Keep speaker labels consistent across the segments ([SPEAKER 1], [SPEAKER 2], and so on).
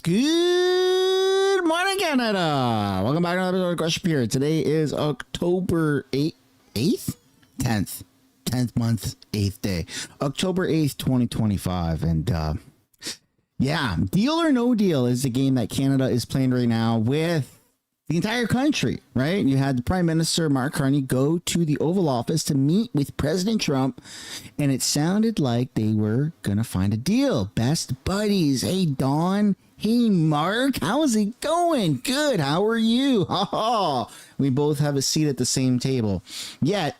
[SPEAKER 1] Good morning, Canada. Welcome back to another episode of Crush Pierre. Today is October 8th? 10th month, 8th day. October 8th, 2025. And yeah, Deal or No Deal is the game that Canada is playing right now with the entire country, right? You had the Prime Minister, Mark Carney, go to the Oval Office to meet with President Trump, and it sounded like they were going to find a deal. Best buddies. Hey, Dawn. Hey, Mark. How's it going? Good. How are you? We both have a seat at the same table. Yet,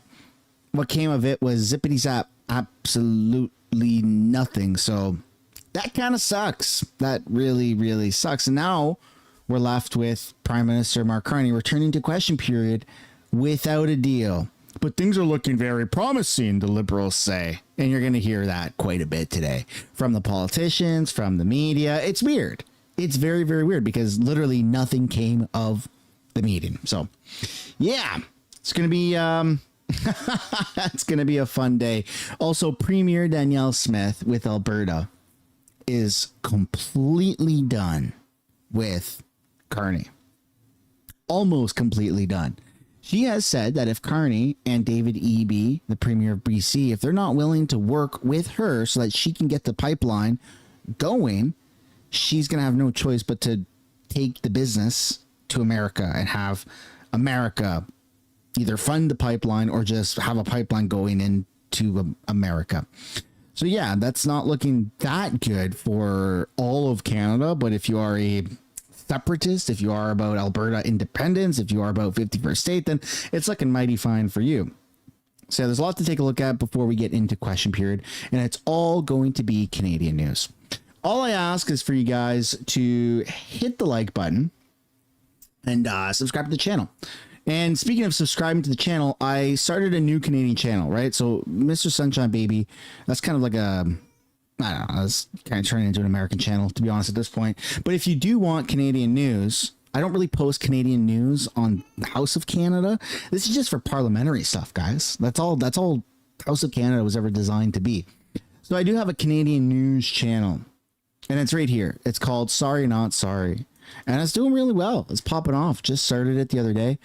[SPEAKER 1] what came of it was zippity-zap, absolutely nothing. So that kind of sucks. That really, really sucks. And now we're left with Prime Minister Mark Carney returning to question period without a deal. But things are looking very promising, the Liberals say. And you're going to hear that quite a bit today from the politicians, from the media. It's weird. It's very, very weird because literally nothing came of the meeting. So, yeah, it's going to be it's going to be a fun day. Also, Premier Danielle Smith with Alberta is completely done with Carney. Almost completely done. She has said that if Carney and David Eby, the Premier of BC, if they're not willing to work with her so that she can get the pipeline going, she's going to have no choice but to take the business to America and have America either fund the pipeline or just have a pipeline going into America. So yeah, that's not looking that good for all of Canada. But if you are a separatist, if you are about Alberta independence, if you are about 51st state, then it's looking mighty fine for you. So there's a lot to take a look at before we get into question period, and it's all going to be Canadian news. All I ask is for you guys to hit the like button and subscribe to the channel. And speaking of subscribing to the channel, I started a new Canadian channel, right? So Mr. Sunshine Baby, that's kind of like a, I don't know, it's kind of turning into an American channel, to be honest, at this point. But if you do want Canadian news, I don't really post Canadian news on House of Canada. This is just for parliamentary stuff, guys. That's all House of Canada was ever designed to be. So I do have a Canadian news channel, and it's right here. It's called Sorry Not Sorry. And it's doing really well. It's popping off. Just started it the other day.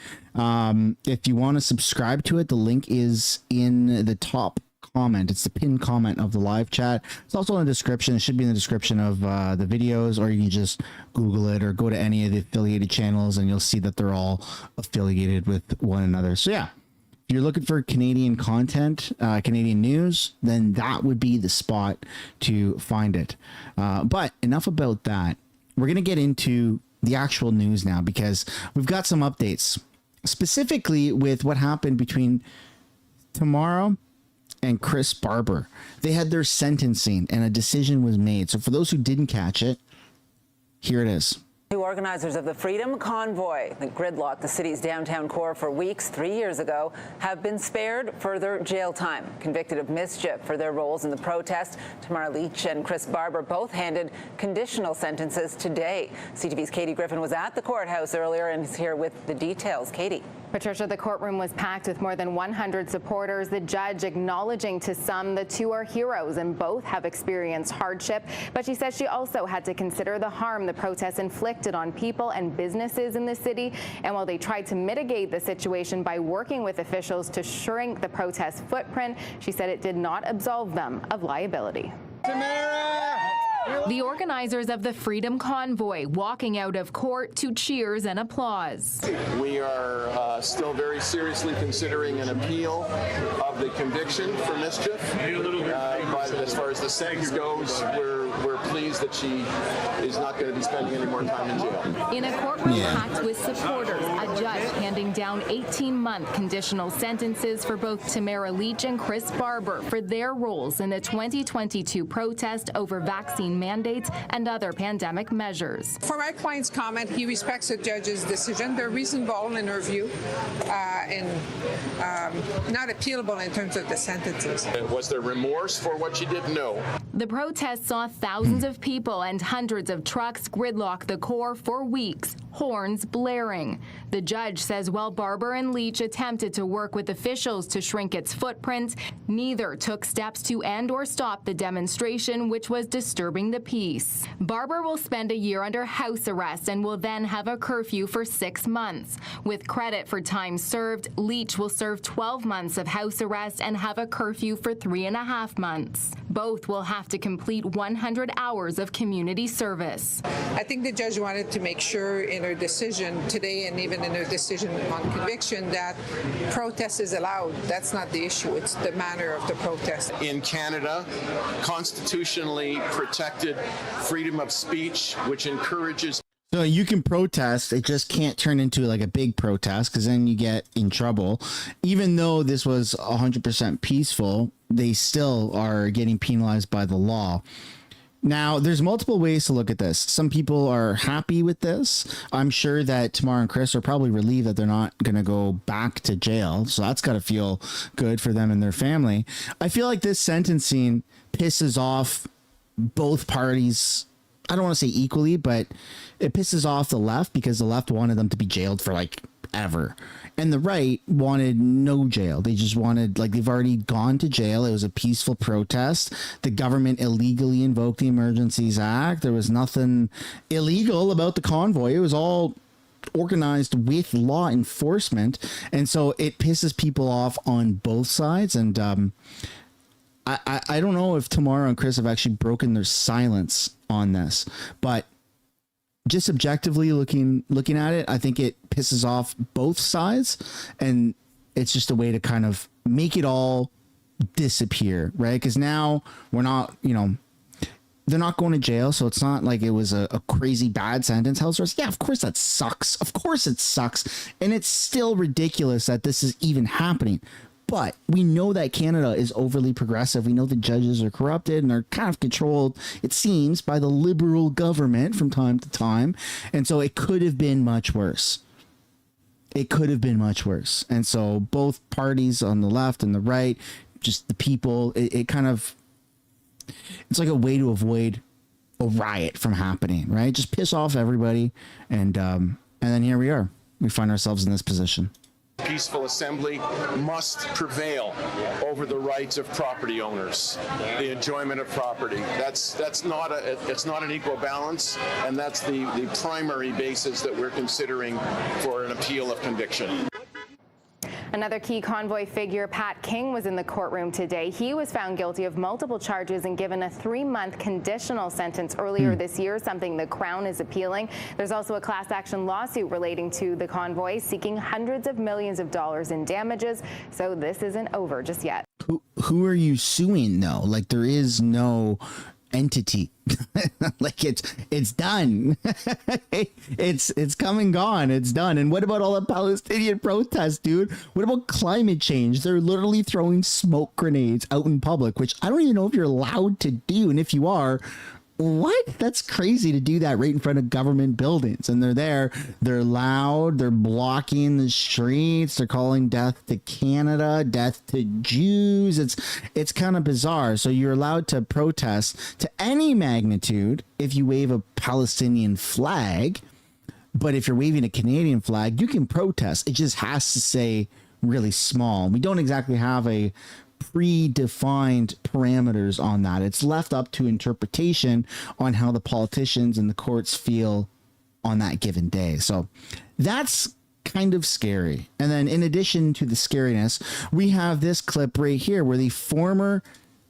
[SPEAKER 1] If you want to subscribe to it, the link is in the top comment. It's the pinned comment of the live chat. It's also in the description. It should be in the description of the videos, or you can just Google it or go to any of the affiliated channels and you'll see that they're all affiliated with one another. So yeah, if you're looking for Canadian content, Canadian news, then that would be the spot to find it. But enough about that. We're going to get into the actual news now because we've got some updates, specifically with what happened between Tamara and Chris Barber. They had their sentencing and a decision was made. So for those who didn't catch it, here it is.
[SPEAKER 2] Two organizers of the Freedom Convoy that gridlocked the city's downtown core for weeks 3 years ago have been spared further jail time. Convicted of mischief for their roles in the protest, Tamara Leach and Chris Barber both handed conditional sentences today. CTV's Katie Griffin was at the courthouse earlier and is here with the details. Katie.
[SPEAKER 3] Patricia, the courtroom was packed with more than 100 supporters. The judge acknowledging to some the two are heroes and both have experienced hardship. But she says she also had to consider the harm the protests inflicted on people and businesses in the city. And while they tried to mitigate the situation by working with officials to shrink the protest footprint, she said it did not absolve them of liability.
[SPEAKER 4] The organizers of the Freedom Convoy walking out of court to cheers and applause.
[SPEAKER 5] We are still very seriously considering an appeal of the conviction for mischief. But as far as the sentence goes, we're pleased that she is not going to be spending any more time in jail.
[SPEAKER 4] In a courtroom packed with supporters, a judge handing down 18-month conditional sentences for both Tamara Leach and Chris Barber for their roles in the 2022 protest over vaccine mandates and other pandemic measures.
[SPEAKER 6] For my client's comment, he respects the judge's decision. They're reasonable in her view and not appealable in terms of the sentences.
[SPEAKER 5] Was there remorse for what she did? No.
[SPEAKER 4] The protest saw thousands of people and hundreds of trucks gridlock the core for weeks, horns blaring. The judge says while Barber and Leach attempted to work with officials to shrink its footprint, neither took steps to end or stop the demonstration, which was disturbing the peace. Barber will spend a year under house arrest and will then have a curfew for 6 months. With credit for time served, Leach will serve 12 months of house arrest and have a curfew for 3.5 months. Both will have to complete 100 hours of community service.
[SPEAKER 6] I think the judge wanted to make sure in her decision today and even in her decision on conviction that protest is allowed. That's not the issue. It's the manner of the protest.
[SPEAKER 5] In Canada, constitutionally protected freedom of speech, which encourages.
[SPEAKER 1] So you can protest, it just can't turn into like a big protest because then you get in trouble. Even though this was 100% peaceful, they still are getting penalized by the law. Now, there's multiple ways to look at this. Some people are happy with this. I'm sure that Tamara and Chris are probably relieved that they're not going to go back to jail. So that's got to feel good for them and their family. I feel like this sentencing pisses off both parties. I don't want to say equally, but it pisses off the left because the left wanted them to be jailed for like ever. And the right wanted no jail. They just wanted, like, they've already gone to jail. It was a peaceful protest. The government illegally invoked the Emergencies Act. There was nothing illegal about the convoy. It was all organized with law enforcement. And so it pisses people off on both sides. And I don't know if Tamara and Chris have actually broken their silence on this, but just objectively looking at it, I think it pisses off both sides, and it's just a way to kind of make it all disappear, right? Because now we're not, they're not going to jail, so it's not like it was a crazy bad sentence. House arrest, yeah, of course that sucks. Of course it sucks, and it's still ridiculous that this is even happening. But we know that Canada is overly progressive. We know the judges are corrupted and are kind of controlled, it seems, by the Liberal government from time to time. And so it could have been much worse. It could have been much worse. And so both parties on the left and the right, just the people, it kind of, it's like a way to avoid a riot from happening, right? Just piss off everybody. And then here we are. We find ourselves in this position.
[SPEAKER 5] Peaceful assembly must prevail over the rights of property owners, the enjoyment of property. It's not an equal balance, and that's the primary basis that we're considering for an appeal of conviction.
[SPEAKER 3] Another key convoy figure, Pat King, was in the courtroom today. He was found guilty of multiple charges and given a 3-month conditional sentence earlier this year, something the Crown is appealing. There's also a class action lawsuit relating to the convoy, seeking hundreds of millions of dollars in damages. So this isn't over just yet.
[SPEAKER 1] Who are you suing, though? Like, there is no entity. Like, it's done. it's come and gone. It's done. And what about all the Palestinian protests, dude? What about climate change? They're literally throwing smoke grenades out in public, which I don't even know if you're allowed to do. And if you are, what? That's crazy to do that right in front of government buildings. And they're loud, they're blocking the streets, they're calling death to Canada, death to Jews. It's kind of bizarre. So you're allowed to protest to any magnitude if you wave a Palestinian flag, but if you're waving a Canadian flag, you can protest. It just has to say really small. We don't exactly have a predefined parameters on that. It's left up to interpretation on how the politicians and the courts feel on that given day. So that's kind of scary. And then in addition to the scariness, we have this clip right here where the former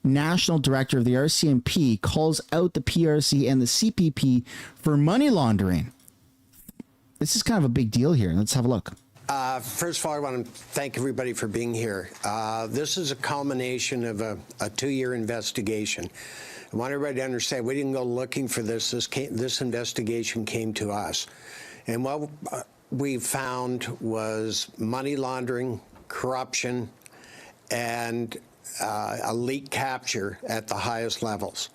[SPEAKER 1] national director of the RCMP calls out the PRC and the CPP for money laundering. This is kind of a big deal here. Let's have a look.
[SPEAKER 7] First of all, I want to thank everybody for being here. This is a culmination of a 2-year investigation. I want everybody to understand we didn't go looking for this. This investigation came to us. And what we found was money laundering, corruption, and elite capture at the highest levels.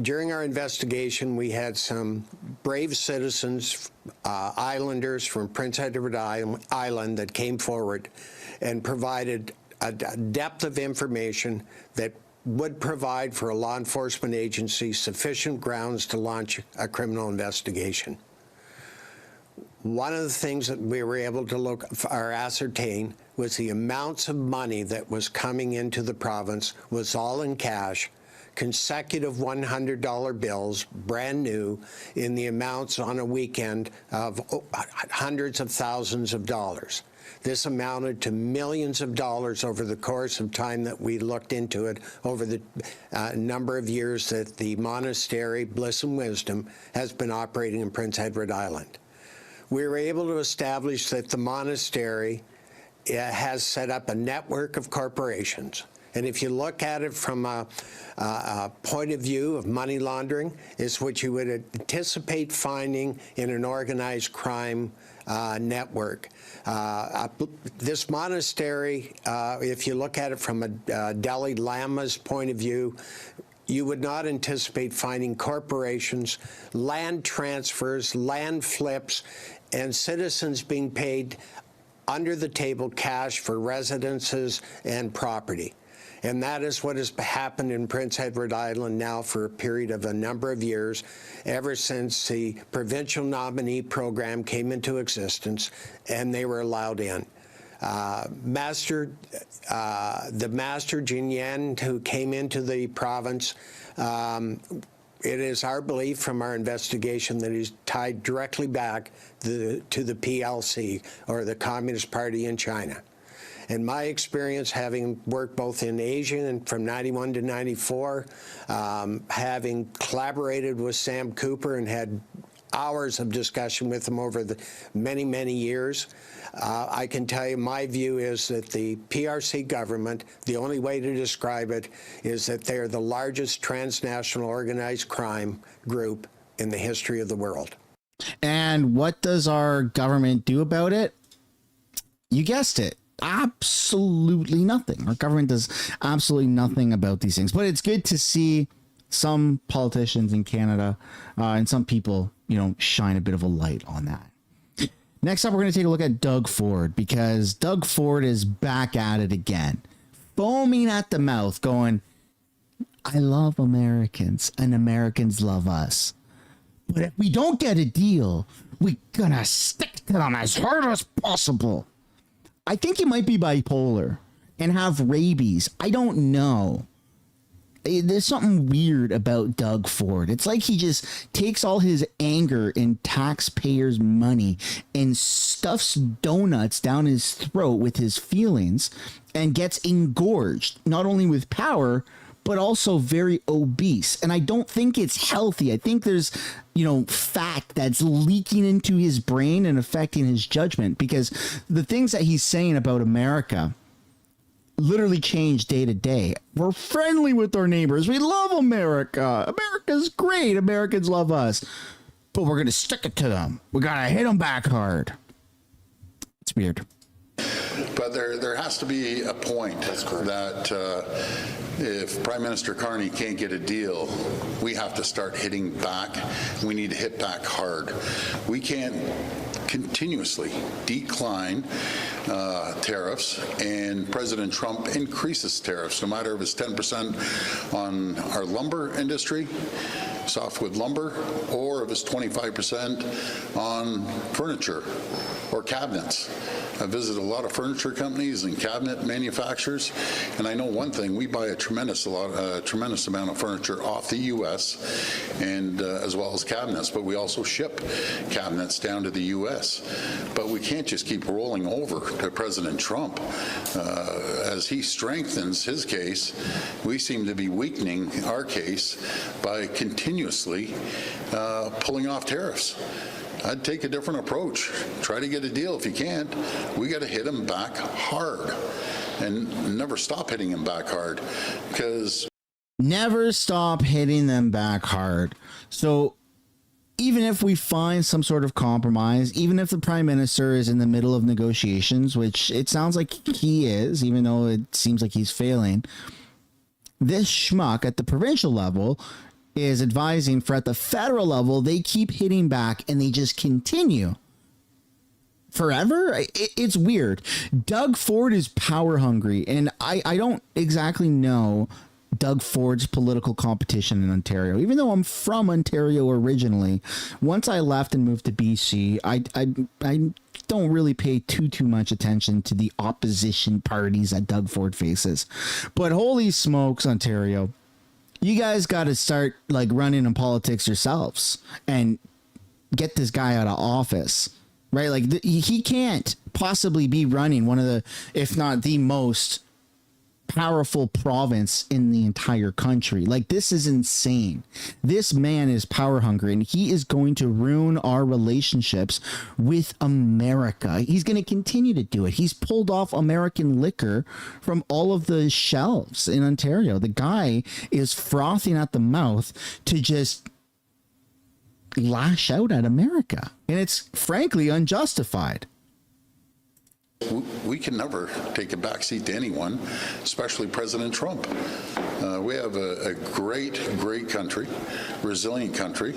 [SPEAKER 7] During our investigation, we had some brave citizens, islanders from Prince Edward Island that came forward and provided a depth of information that would provide for a law enforcement agency sufficient grounds to launch a criminal investigation. One of the things that we were able to look or ascertain was the amounts of money that was coming into the province was all in cash, consecutive $100 bills, brand new, in the amounts on a weekend of hundreds of thousands of dollars. This amounted to millions of dollars over the course of time that we looked into it, over the number of years that the monastery, Bliss and Wisdom, has been operating in Prince Edward Island. We were able to establish that the monastery has set up a network of corporations. And if you look at it from a point of view of money laundering, it's what you would anticipate finding in an organized crime network. This monastery, if you look at it from a Dalai Lama's point of view, you would not anticipate finding corporations, land transfers, land flips, and citizens being paid under the table cash for residences and property. And that is what has happened in Prince Edward Island now for a period of a number of years, ever since the provincial nominee program came into existence and they were allowed in. The Master Jinyan, who came into the province, it is our belief from our investigation that he's tied directly back to the PLC, or the Communist Party in China. In my experience, having worked both in Asia and from 91 to 94, having collaborated with Sam Cooper and had hours of discussion with him over the many, many years, I can tell you my view is that the PRC government, the only way to describe it is that they're the largest transnational organized crime group in the history of the world.
[SPEAKER 1] And what does our government do about it? You guessed it. Absolutely nothing. Our government does absolutely nothing about these things. But it's good to see some politicians in Canada and some people, shine a bit of a light on that. Next up, we're going to take a look at Doug Ford, because Doug Ford is back at it again, foaming at the mouth, going, I love Americans and Americans love us. But if we don't get a deal, we're going to stick to them as hard as possible. I think he might be bipolar and have rabies. I don't know. There's something weird about Doug Ford. It's like he just takes all his anger and taxpayers' money and stuffs donuts down his throat with his feelings and gets engorged, not only with power, but also very obese. And I don't think it's healthy. I think there's, fat that's leaking into his brain and affecting his judgment, because the things that he's saying about America literally change day to day. We're friendly with our neighbors. We love America. America's great. Americans love us. But we're going to stick it to them. We got to hit them back hard. It's weird.
[SPEAKER 8] But there has to be a point that if Prime Minister Carney can't get a deal, we have to start hitting back. We need to hit back hard. We can't continuously decline tariffs, and President Trump increases tariffs, no matter if it's 10% on our lumber industry, softwood lumber, or if it's 25% on furniture or cabinets. I visit a lot of furniture companies and cabinet manufacturers, and I know one thing: we buy a tremendous amount of furniture off the U.S. and as well as cabinets, but we also ship cabinets down to the U.S. But we can't just keep rolling over to President Trump. As he strengthens his case, we seem to be weakening our case by continuously pulling off tariffs. I'd take a different approach. Try to get a deal if you can't. We got to hit him back hard and never stop hitting him back hard, because
[SPEAKER 1] never stop hitting them back hard. So even if we find some sort of compromise, even if the Prime Minister is in the middle of negotiations, which it sounds like he is, even though it seems like he's failing, this schmuck at the provincial level is advising for at the federal level, they keep hitting back and they just continue forever. It's weird. Doug Ford is power hungry, and I don't exactly know Doug Ford's political competition in Ontario. Even though I'm from Ontario originally, once I left and moved to BC, I don't really pay too much attention to the opposition parties that Doug Ford faces. But holy smokes, Ontario, you guys got to start like running in politics yourselves and get this guy out of office, right? Like he can't possibly be running one of the, if not the most powerful province in the entire country. Like, this is insane. This man is power hungry, and he is going to ruin our relationships with America. He's going to continue to do it. He's pulled off American liquor from all of the shelves in Ontario. The guy is frothing at the mouth to just lash out at America, and it's frankly unjustified.
[SPEAKER 8] We can never take a backseat to anyone, especially President Trump. We have a great country, resilient country,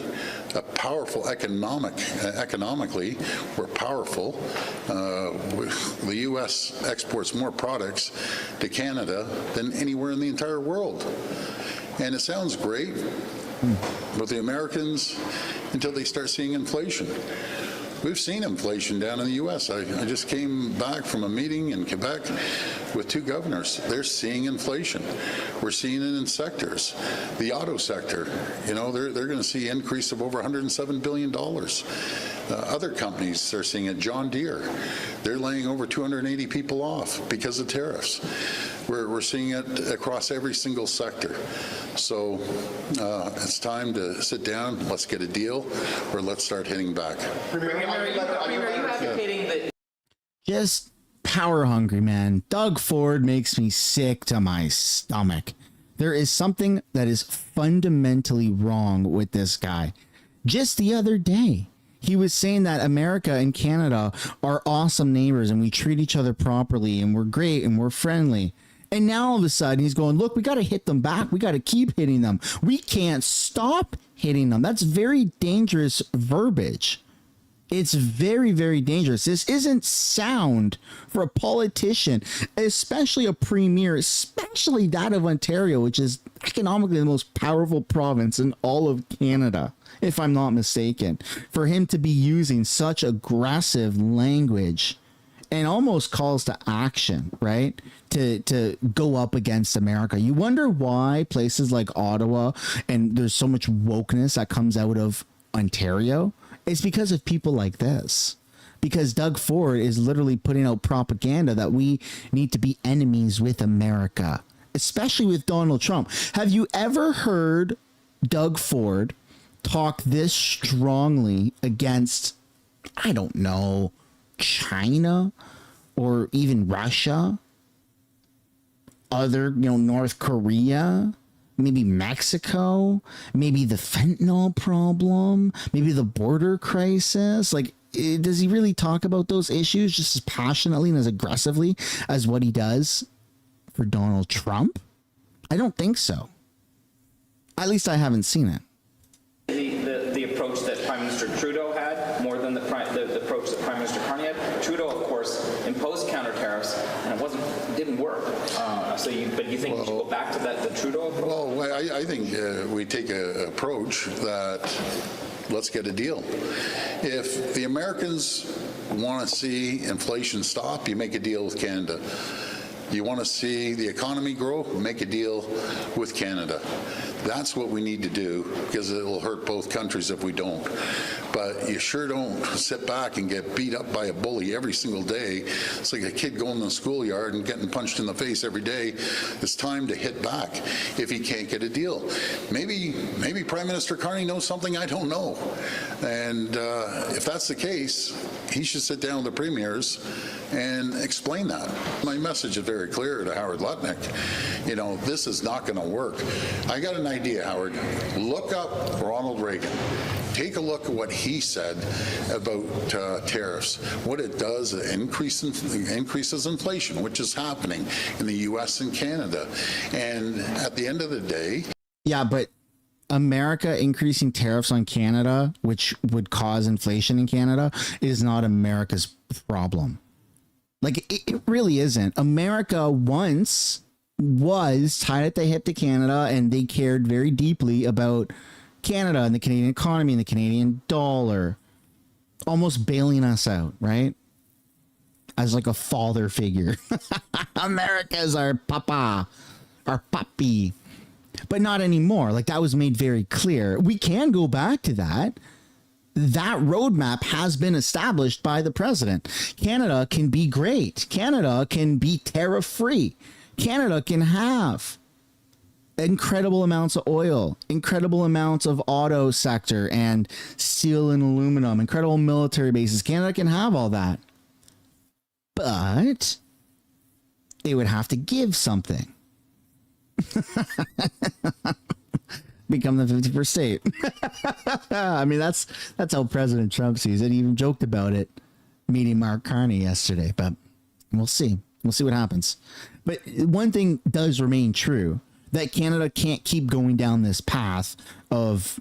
[SPEAKER 8] a powerful economically, we're powerful. The U.S. exports more products to Canada than anywhere in the entire world. And it sounds great with the Americans until they start seeing inflation. We've seen inflation down in the U.S. I just came back from a meeting in Quebec with two governors. They're seeing inflation. We're seeing it in sectors. The auto sector, you know, they're going to see an increase of over $107 billion. Other companies are seeing it. John Deere, they're laying over 280 people off because of tariffs. We're seeing it across every single sector. So it's time to sit down, let's get a deal, or let's start hitting back.
[SPEAKER 9] Are you advocating that?
[SPEAKER 1] Just power hungry, man. Doug Ford makes me sick to my stomach. There is something that is fundamentally wrong with this guy. Just the other day, he was saying that America and Canada are awesome neighbors and we treat each other properly and we're great and we're friendly. And now all of a sudden he's going, look, we got to hit them back. We got to keep hitting them. We can't stop hitting them. That's very dangerous verbiage. It's very, very dangerous. This isn't sound for a politician, especially a premier, especially that of Ontario, which is economically the most powerful province in all of Canada, if I'm not mistaken, for him to be using such aggressive language and almost calls to action, right? To go up against America. You wonder why places like Ottawa and there's so much wokeness that comes out of Ontario. It's because of people like this. Because Doug Ford is literally putting out propaganda that we need to be enemies with America, especially with Donald Trump. Have you ever heard Doug Ford talk this strongly against, I don't know, China or even Russia, other, North Korea, maybe Mexico, maybe the fentanyl problem, maybe the border crisis? Like, does he really talk about those issues just as passionately and as aggressively as what he does for Donald Trump? I don't think so. At least I haven't seen it.
[SPEAKER 9] The approach that Prime Minister Trudeau had more than the approach that Prime Minister Carney had. Trudeau, of course, imposed counter tariffs, and it didn't work. But you think we should go back to the Trudeau approach?
[SPEAKER 8] Well, I think we take an approach that let's get a deal. If the Americans want to see inflation stop, you make a deal with Canada. You want to see the economy grow, make a deal with Canada. That's what we need to do, because it will hurt both countries if we don't. But you sure don't sit back and get beat up by a bully every single day. It's like a kid going to the schoolyard and getting punched in the face every day. It's time to hit back if he can't get a deal. Maybe Prime Minister Carney knows something I don't know. And if that's the case, he should sit down with the premiers and explain that. My message is very clear to Howard Lutnick. This is not going to work. I got an idea, Howard. Look up Ronald Reagan. Take a look at what he said about tariffs. What it does, it increases inflation, which is happening in the U.S. and Canada. And at the end of the day...
[SPEAKER 1] Yeah, but America increasing tariffs on Canada, which would cause inflation in Canada, is not America's problem. Like, it really isn't. America once was tied at the hip to Canada, and they cared very deeply about Canada and the Canadian economy and the Canadian dollar, almost bailing us out, right? As like a father figure. America's our papa, our papi. But not anymore. Like, that was made very clear. We can go back to that. That roadmap has been established by the president. Canada can be great. Canada can be tariff-free. Canada can have incredible amounts of oil, incredible amounts of auto sector and steel and aluminum, incredible military bases. Canada can have all that. But they would have to give something. Become the 51st state. I mean, that's how President Trump sees it. He even joked about it meeting Mark Carney yesterday, but we'll see. We'll see what happens. But one thing does remain true, that Canada can't keep going down this path of,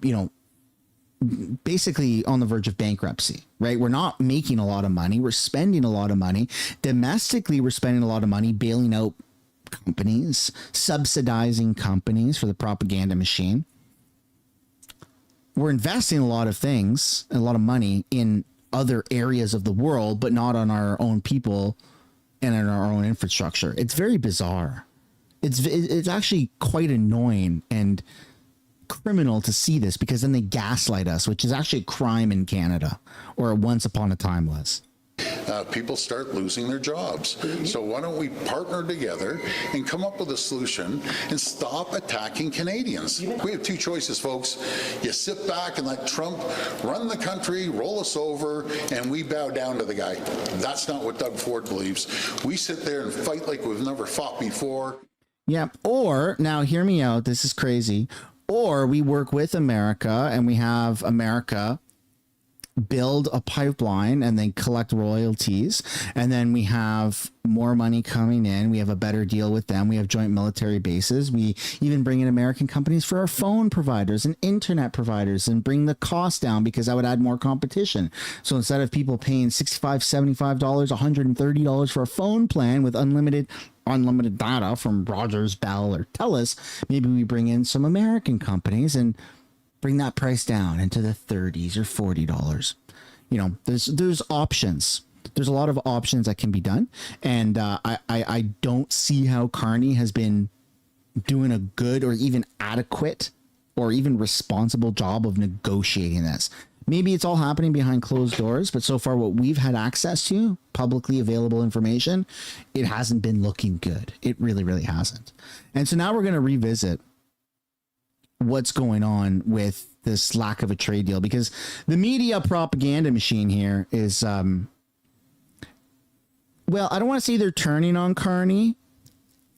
[SPEAKER 1] you know, basically on the verge of bankruptcy, right? We're not making a lot of money. We're spending a lot of money. Domestically, we're spending a lot of money bailing out companies, subsidizing companies for the propaganda machine. We're investing a lot of things, a lot of money in other areas of the world, but not on our own people and in our own infrastructure. It's very bizarre. It's actually quite annoying and criminal to see this, because then they gaslight us, which is actually a crime in Canada, or once upon a time was.
[SPEAKER 8] People start losing their jobs. So why don't we partner together and come up with a solution and stop attacking Canadians? We have two choices, folks. You sit back and let Trump run the country, roll us over, and we bow down to the guy. That's not what Doug Ford believes. We sit there and fight like we've never fought before.
[SPEAKER 1] Yeah. Or, now hear me out, this is crazy. Or we work with America and we have America build a pipeline and then collect royalties, and then we have more money coming in. We have a better deal with them. We have joint military bases. We even bring in American companies for our phone providers and internet providers and bring the cost down, because that would add more competition. So instead of people paying $65, $75, $130 for a phone plan with unlimited data from Rogers, Bell, or TELUS, maybe we bring in some American companies and bring that price down into the $30s or $40. You know, there's options. There's a lot of options that can be done. And I don't see how Carney has been doing a good or even adequate or even responsible job of negotiating this. Maybe it's all happening behind closed doors, but so far what we've had access to, publicly available information, it hasn't been looking good. It really, really hasn't. And so now we're going to revisit what's going on with this lack of a trade deal, because the media propaganda machine here is, well, I don't want to say they're turning on Carney,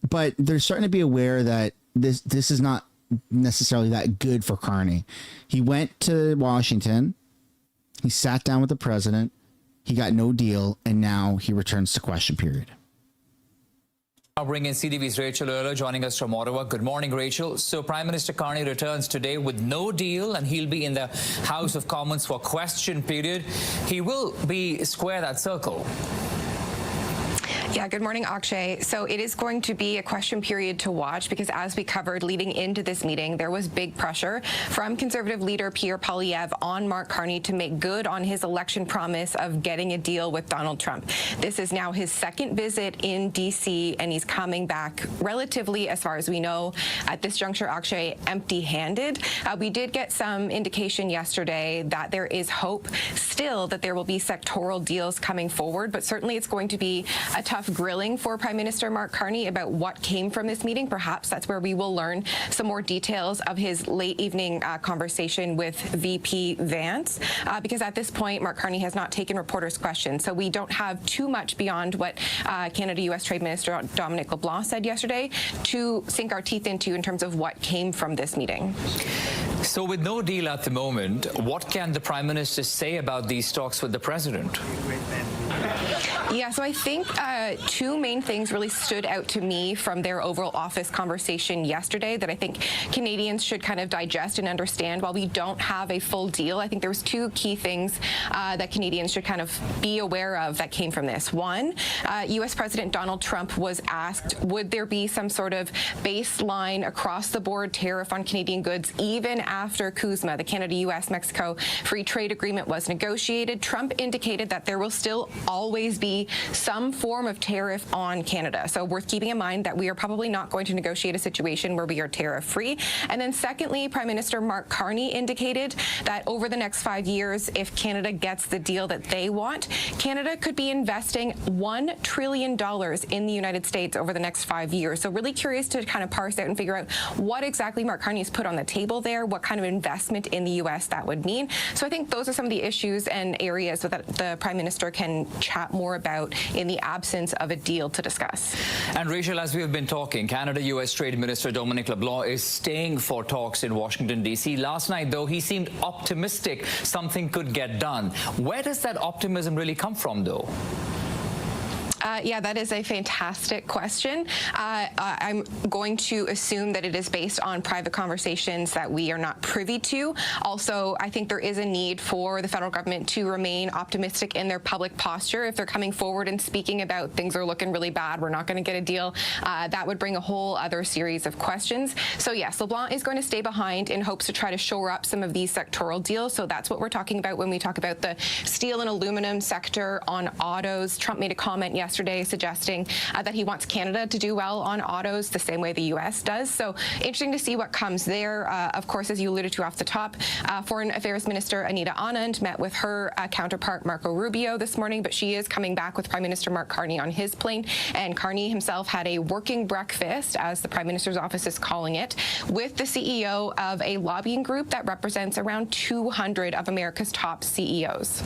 [SPEAKER 1] but they're starting to be aware that this is not necessarily that good for Carney. He went to Washington, he sat down with the president, he got no deal, and now he returns to question period.
[SPEAKER 10] I'll bring in CTV's Rachel Earler joining us from Ottawa. Good morning, Rachel. So Prime Minister Carney returns today with no deal, and he'll be in the House of Commons for question period. He will be square that circle.
[SPEAKER 11] Yeah, good morning, Akshay. So it is going to be a question period to watch, because as we covered leading into this meeting, there was big pressure from Conservative leader Pierre Poilievre on Mark Carney to make good on his election promise of getting a deal with Donald Trump. This is now his second visit in D.C., and he's coming back relatively, as far as we know, at this juncture, Akshay, empty-handed. We did get some indication yesterday that there is hope still that there will be sectoral deals coming forward, but certainly it's going to be a tough grilling for Prime Minister Mark Carney about what came from this meeting. Perhaps that's where we will learn some more details of his late evening conversation with VP Vance, because at this point, Mark Carney has not taken reporters' questions. So we don't have too much beyond what Canada-U.S. Trade Minister Dominic LeBlanc said yesterday to sink our teeth into in terms of what came from this meeting.
[SPEAKER 10] So with no deal at the moment, what can the Prime Minister say about these talks with the President?
[SPEAKER 11] Yeah, so I think two main things really stood out to me from their Oval Office conversation yesterday that I think Canadians should kind of digest and understand. While we don't have a full deal, I think there was two key things that Canadians should kind of be aware of that came from this. One, U.S. President Donald Trump was asked, would there be some sort of baseline across-the-board tariff on Canadian goods even after CUSMA, the Canada-U.S.-Mexico Free Trade Agreement, was negotiated? Trump indicated that there will still always be some form of tariff on Canada. So worth keeping in mind that we are probably not going to negotiate a situation where we are tariff-free. And then secondly, Prime Minister Mark Carney indicated that over the next 5 years, if Canada gets the deal that they want, Canada could be investing $1 trillion in the United States over the next 5 years. So really curious to kind of parse out and figure out what exactly Mark Carney has put on the table there, what kind of investment in the U.S. that would mean. So I think those are some of the issues and areas that the Prime Minister can chat more about in the absence of a deal to discuss.
[SPEAKER 10] And Rachel, as we have been talking, Canada-U.S. Trade Minister Dominic LeBlanc is staying for talks in Washington, D.C. Last night, though, he seemed optimistic something could get done. Where does that optimism really come from, though?
[SPEAKER 11] Yeah, that is a fantastic question. I'm going to assume that it is based on private conversations that we are not privy to. Also, I think there is a need for the federal government to remain optimistic in their public posture. If they're coming forward and speaking about things are looking really bad, we're not going to get a deal, that would bring a whole other series of questions. So yes, LeBlanc is going to stay behind in hopes to try to shore up some of these sectoral deals. So that's what we're talking about when we talk about the steel and aluminum sector on autos. Trump made a comment yesterday suggesting that he wants Canada to do well on autos the same way the U.S. does. So interesting to see what comes there. Of course, as you alluded to off the top, Foreign Affairs Minister Anita Anand met with her counterpart Marco Rubio this morning, but she is coming back with Prime Minister Mark Carney on his plane. And Carney himself had a working breakfast, as the Prime Minister's office is calling it, with the CEO of a lobbying group that represents around 200 of America's top CEOs.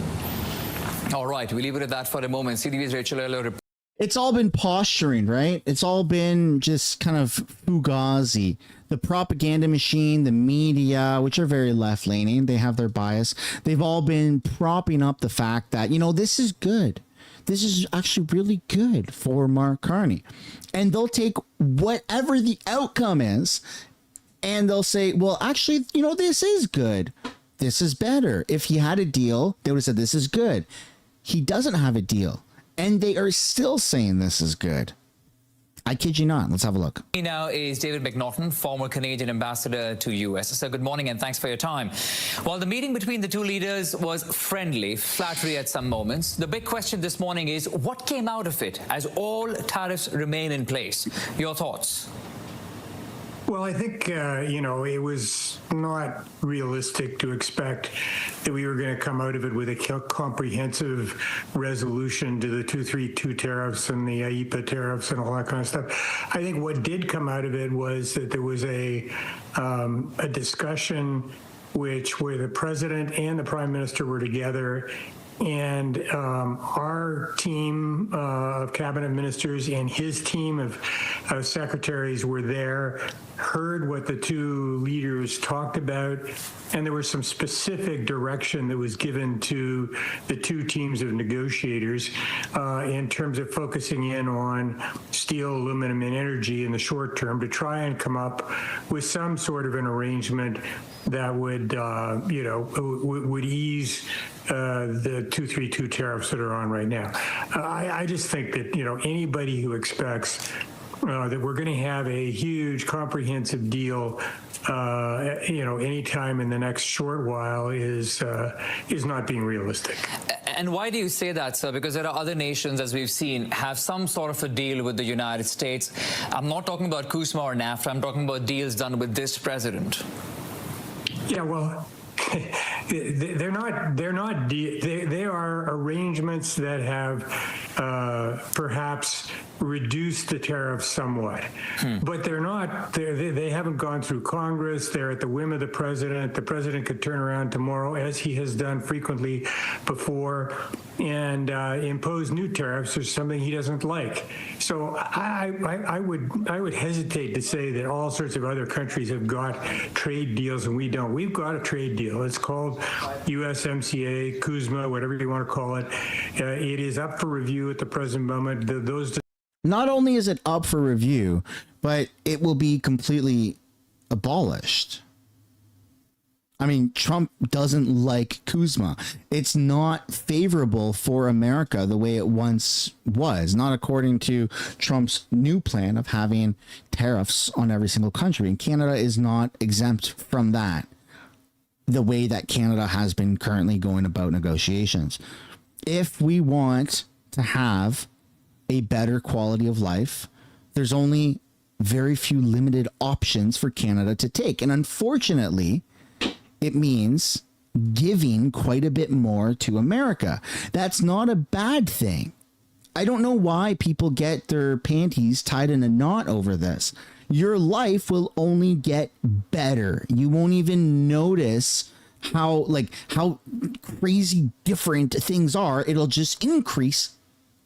[SPEAKER 10] All right, we leave it at that for a moment. CTV's Rachel Erlo.
[SPEAKER 1] It's all been posturing, right? It's all been just kind of fugazi. The propaganda machine, the media, which are very left-leaning, they have their bias. They've all been propping up the fact that, you know, this is good. This is actually really good for Mark Carney. And they'll take whatever the outcome is, and they'll say, well, actually, you know, this is good. This is better. If he had a deal, they would have said, this is good. He doesn't have a deal. And they are still saying this is good. I kid you not. Let's have a look.
[SPEAKER 10] Now is David McNaughton, former Canadian ambassador to U.S. So good morning and thanks for your time. While the meeting between the two leaders was friendly, flattery at some moments, the big question this morning is what came out of it as all tariffs remain in place? Your thoughts?
[SPEAKER 12] Well, I think, you know, it was not realistic to expect that we were going to come out of it with a comprehensive resolution to the 232 tariffs and the IEEPA tariffs and all that kind of stuff. I think what did come out of it was that there was a discussion where the president and the prime minister were together, and our team of cabinet ministers and his team of secretaries were there, heard what the two leaders talked about, and there was some specific direction that was given to the two teams of negotiators in terms of focusing in on steel, aluminum, and energy in the short term to try and come up with some sort of an arrangement that would, you know, would ease the 232 tariffs that are on right now. I just think that, you know, anybody who expects that we're going to have a huge comprehensive deal, you know, anytime in the next short while is not being realistic.
[SPEAKER 10] And why do you say that, sir? Because there are other nations, as we've seen, have some sort of a deal with the United States. I'm not talking about CUSMA or NAFTA. I'm talking about deals done with this president.
[SPEAKER 12] Yeah, well, they are arrangements that have perhaps reduced the tariffs somewhat, but they're not. They haven't gone through Congress. They're at the whim of the president. The president could turn around tomorrow, as he has done frequently before, and impose new tariffs or something he doesn't like. So I would hesitate to say that all sorts of other countries have got trade deals and we don't. We've got a trade deal. It's called USMCA, CUSMA, whatever you want to call it. It is up for review at the present moment. Those.
[SPEAKER 1] Not only is it up for review, but it will be completely abolished. I mean, Trump doesn't like CUSMA. It's not favorable for America the way it once was, not according to Trump's new plan of having tariffs on every single country. And Canada is not exempt from that, the way that Canada has been currently going about negotiations. If we want to have a better quality of life, there's only very few limited options for Canada to take. And unfortunately, it means giving quite a bit more to America. That's not a bad thing. I don't know why people get their panties tied in a knot over this. Your life will only get better. You won't even notice how crazy different things are. It'll just increase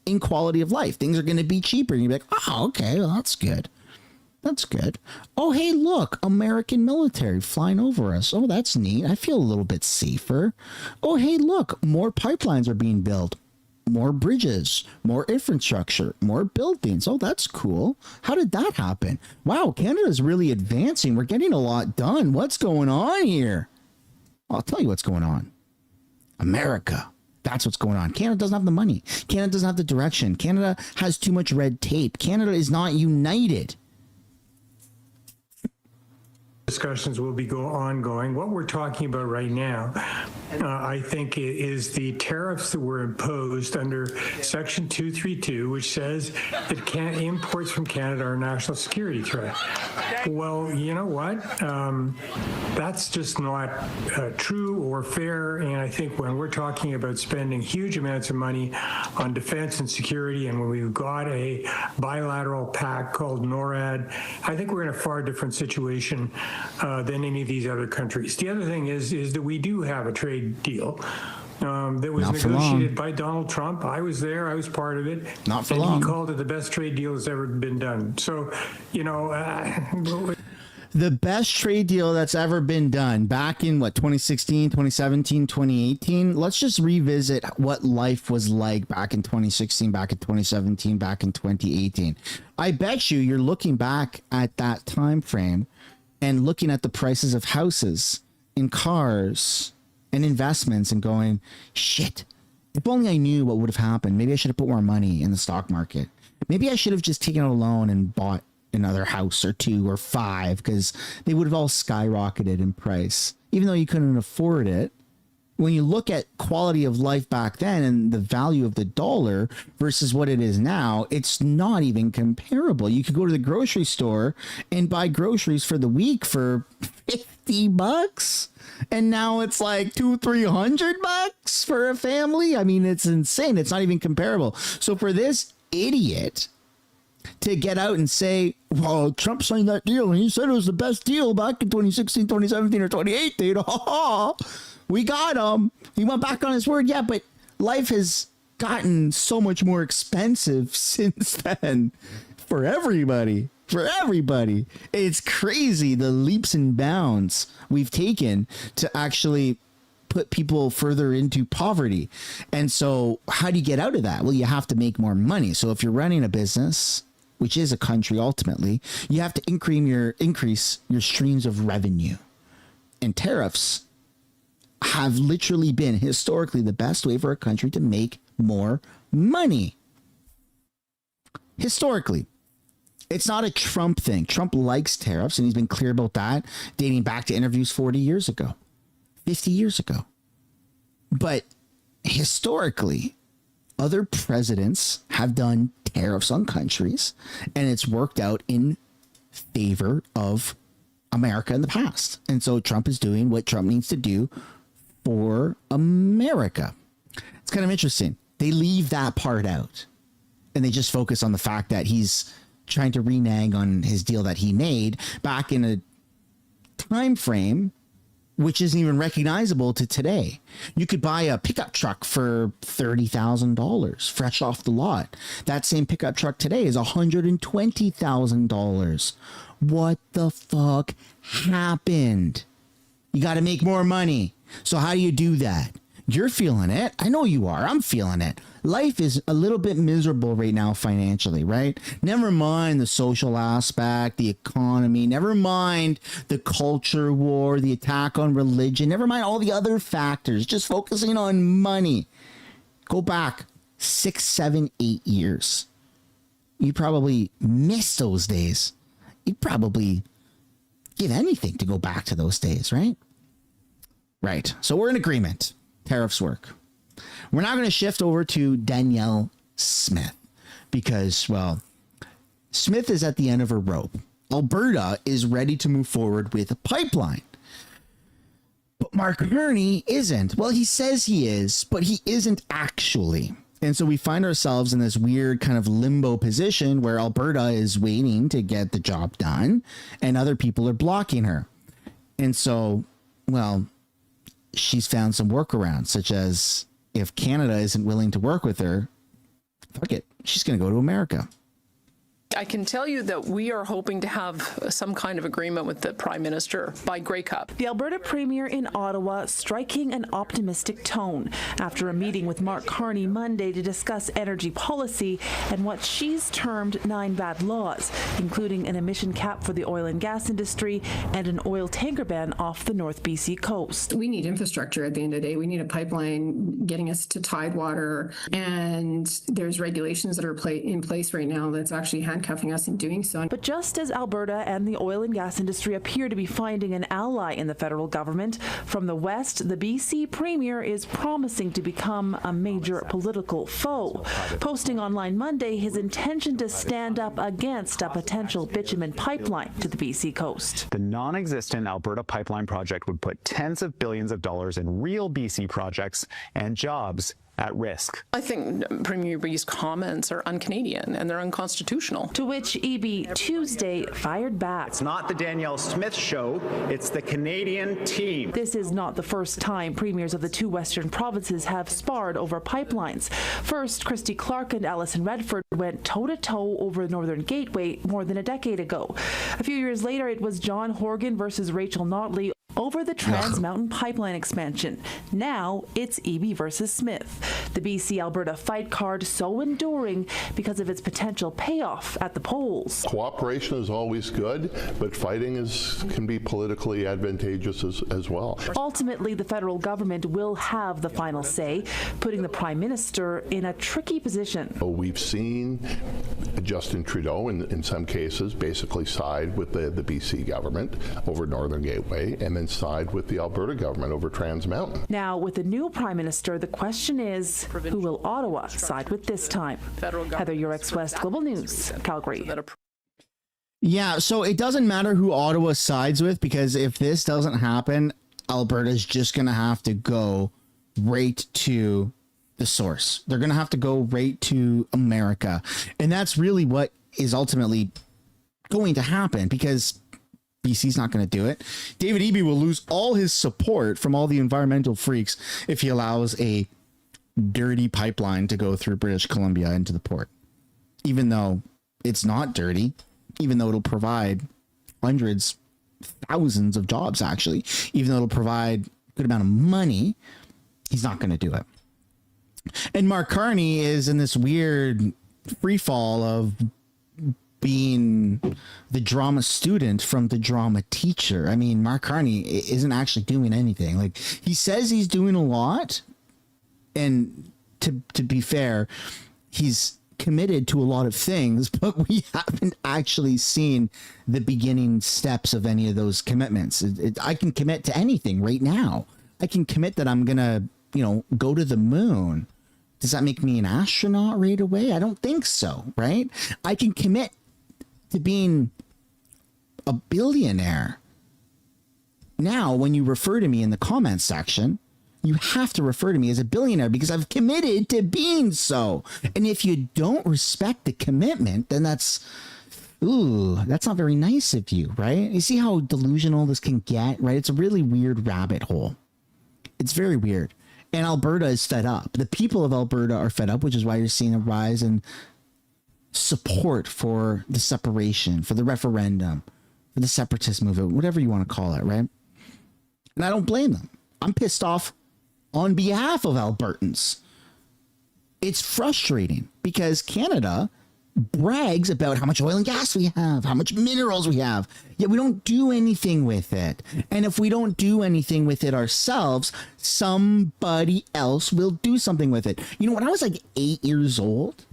[SPEAKER 1] in quality of life. Things are going to be cheaper. And you'll be like, oh, okay, well, that's good. That's good. Oh, hey, look, American military flying over us. Oh, that's neat. I feel a little bit safer. Oh, hey, look, more pipelines are being built. More bridges, more infrastructure, more buildings. Oh, that's cool. How did that happen? Wow, Canada's really advancing. We're getting a lot done. What's going on here? I'll tell you what's going on. America. That's what's going on. Canada doesn't have the money. Canada doesn't have the direction. Canada has too much red tape. Canada is not united.
[SPEAKER 12] Discussions will be ongoing. What we're talking about right now, I think, is the tariffs that were imposed under Section 232, which says that imports from Canada are a national security threat. Well, you know what? That's just not true or fair. And I think when we're talking about spending huge amounts of money on defense and security, and when we've got a bilateral pact called NORAD, I think we're in a far different situation than any of these other countries. The other thing is that we do have a trade deal that was negotiated by Donald Trump. I was there. I was part of it.
[SPEAKER 1] Not for long.
[SPEAKER 12] He called it the best trade deal that's ever been done. So, you know...
[SPEAKER 1] the best trade deal that's ever been done back in 2016, 2017, 2018. Let's just revisit what life was like back in 2016, back in 2017, back in 2018. I bet you're looking back at that time frame and looking at the prices of houses and cars and investments and going, shit, if only I knew what would have happened. Maybe I should have put more money in the stock market. Maybe I should have just taken out a loan and bought another house or 2 or 5, because they would have all skyrocketed in price, even though you couldn't afford it. When you look at quality of life back then and the value of the dollar versus what it is now, it's not even comparable. You could go to the grocery store and buy groceries for the week for $50, and now it's like $200-300 for a family. I mean, it's insane. It's not even comparable. So for this idiot to get out and say, well, Trump signed that deal and he said it was the best deal back in 2016, 2017, or 2018. We got him. He went back on his word. Yeah, but life has gotten so much more expensive since then for everybody. For everybody. It's crazy the leaps and bounds we've taken to actually put people further into poverty. And so how do you get out of that? Well, you have to make more money. So if you're running a business, which is a country ultimately, you have to increase your streams of revenue. And tariffs have literally been historically the best way for a country to make more money. Historically. It's not a Trump thing. Trump likes tariffs, and he's been clear about that dating back to interviews 40 years ago, 50 years ago. But historically, other presidents have done tariffs on countries, and it's worked out in favor of America in the past. And so Trump is doing what Trump needs to do for America. It's kind of interesting. They leave that part out. and they just focus on the fact that he's trying to renege on his deal that he made back in a time frame which isn't even recognizable to today. You could buy a pickup truck for $30,000 fresh off the lot. That same pickup truck today is $120,000. What the fuck happened? You got to make more money. So how do you do that? You're feeling it. I know you are. I'm feeling it. Life is a little bit miserable right now financially, right? Never mind the social aspect, the economy, never mind the culture war, the attack on religion, never mind all the other factors, just focusing on money. Go back 6, 7, 8 years. You probably miss those days. You'd probably give anything to go back to those days, right? Right. So we're in agreement. Tariffs work. We're now going to shift over to Danielle Smith because, well, Smith is at the end of her rope. Alberta is ready to move forward with a pipeline. But Mark Carney isn't. Well, he says he is, but he isn't actually. And so we find ourselves in this weird kind of limbo position where Alberta is waiting to get the job done and other people are blocking her. And so, well, she's found some workarounds, such as if Canada isn't willing to work with her, fuck it, she's going to go to America.
[SPEAKER 13] I can tell you that we are hoping to have some kind of agreement with the Prime Minister by Grey Cup.
[SPEAKER 14] The Alberta Premier in Ottawa striking an optimistic tone after a meeting with Mark Carney Monday to discuss energy policy and what she's termed 9 bad laws, including an emission cap for the oil and gas industry and an oil tanker ban off the North BC coast.
[SPEAKER 15] We need infrastructure at the end of the day. We need a pipeline getting us to Tidewater, and there's regulations that are in place right now that's actually handcuffing us in doing so.
[SPEAKER 14] But just as Alberta and the oil and gas industry appear to be finding an ally in the federal government, from the West, the BC Premier is promising to become a major political foe, posting online Monday his intention to stand up against a potential bitumen pipeline to the BC coast.
[SPEAKER 16] The non-existent Alberta pipeline project would put tens of billions of dollars in real BC projects and jobs at risk.
[SPEAKER 13] I think Premier B's comments are un-Canadian and they're unconstitutional.
[SPEAKER 14] To which EB Tuesday fired back.
[SPEAKER 17] It's not the Danielle Smith show, it's the Canadian team.
[SPEAKER 14] This is not the first time premiers of the 2 western provinces have sparred over pipelines. First, Christy Clark and Alison Redford went toe-to-toe over Northern Gateway more than a decade ago. A few years later, it was John Horgan versus Rachel Notley over the Trans Mountain Pipeline expansion. Now it's EB versus Smith. The BC-Alberta fight card so enduring because of its potential payoff at the polls.
[SPEAKER 18] Cooperation is always good, but fighting can be politically advantageous as well.
[SPEAKER 14] Ultimately, the federal government will have the final say, putting the Prime Minister in a tricky position.
[SPEAKER 18] We've seen Justin Trudeau, in some cases, basically side with the BC government over Northern Gateway, and then side with the Alberta government over Trans Mountain.
[SPEAKER 14] Now, with the new Prime Minister, the question is, who will Ottawa side with this time? Heather Yurex, West Global News, Calgary.
[SPEAKER 1] Yeah, so it doesn't matter who Ottawa sides with, because if this doesn't happen, Alberta's just going to have to go right to the source. They're going to have to go right to America. And that's really what is ultimately going to happen, because BC's not going to do it. David Eby will lose all his support from all the environmental freaks if he allows a dirty pipeline to go through British Columbia into the port. Even though it's not dirty, even though it'll provide hundreds, thousands of jobs, actually, even though it'll provide a good amount of money, he's not going to do it. And Mark Carney is in this weird free fall of being the drama student from the drama teacher. I mean, Mark Carney isn't actually doing anything. Like, he says he's doing a lot, and to be fair, he's committed to a lot of things, but we haven't actually seen the beginning steps of any of those commitments. I can commit to anything right now. I can commit that I'm gonna, go to the moon. Does that make me an astronaut right away? I don't think so, right? I can commit to being a billionaire. Now, when you refer to me in the comments section, you have to refer to me as a billionaire because I've committed to being so. And if you don't respect the commitment, then that's not very nice of you, right? You see how delusional this can get, right? It's a really weird rabbit hole. It's very weird. And Alberta is fed up. The people of Alberta are fed up, which is why you're seeing a rise in support for the separation, for the referendum, for the separatist movement, whatever you want to call it, right? And I don't blame them. I'm pissed off on behalf of Albertans. It's frustrating because Canada brags about how much oil and gas we have, how much minerals we have, yet we don't do anything with it. And if we don't do anything with it ourselves, somebody else will do something with it. You know, when I was like 8 years old,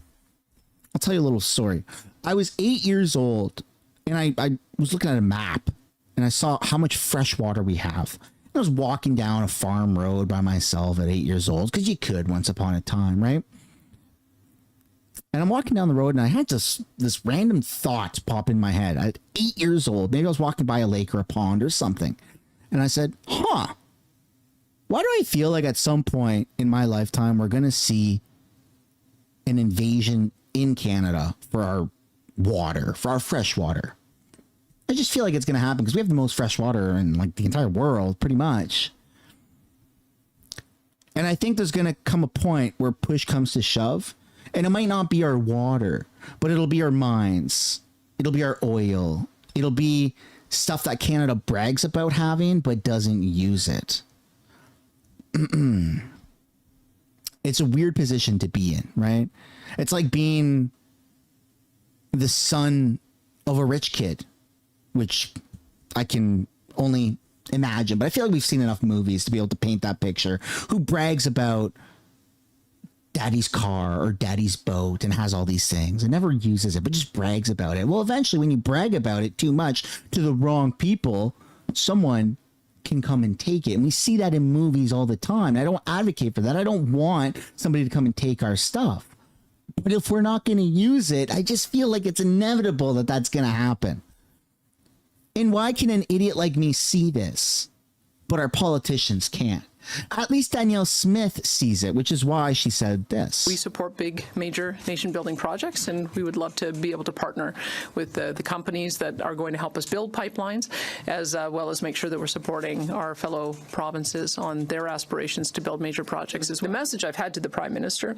[SPEAKER 1] I'll tell you a little story. I was 8 years old and I was looking at a map and I saw how much fresh water we have. I was walking down a farm road by myself at 8 years old because you could once upon a time, right? And I'm walking down the road and I had this random thought pop in my head. At 8 years old, maybe I was walking by a lake or a pond or something. And I said, why do I feel like at some point in my lifetime we're going to see an invasion in Canada for our water, for our fresh water? I just feel like it's going to happen because we have the most fresh water in like the entire world, pretty much. And I think there's going to come a point where push comes to shove. And it might not be our water, but it'll be our mines. It'll be our oil. It'll be stuff that Canada brags about having, but doesn't use it. It's a weird position to be in, right? It's like being the son of a rich kid, which I can only imagine. But I feel like we've seen enough movies to be able to paint that picture. Who brags about daddy's car or daddy's boat and has all these things and never uses it, but just brags about it. Well, eventually when you brag about it too much to the wrong people, someone can come and take it. And we see that in movies all the time. I don't advocate for that. I don't want somebody to come and take our stuff. But if we're not going to use it, I just feel like it's inevitable that that's going to happen. And why can an idiot like me see this, but our politicians can't? At least Danielle Smith sees it, which is why she said this.
[SPEAKER 13] We support big, major nation-building projects, and we would love to be able to partner with the companies that are going to help us build pipelines, as well as make sure that we're supporting our fellow provinces on their aspirations to build major projects. The message I've had to the Prime Minister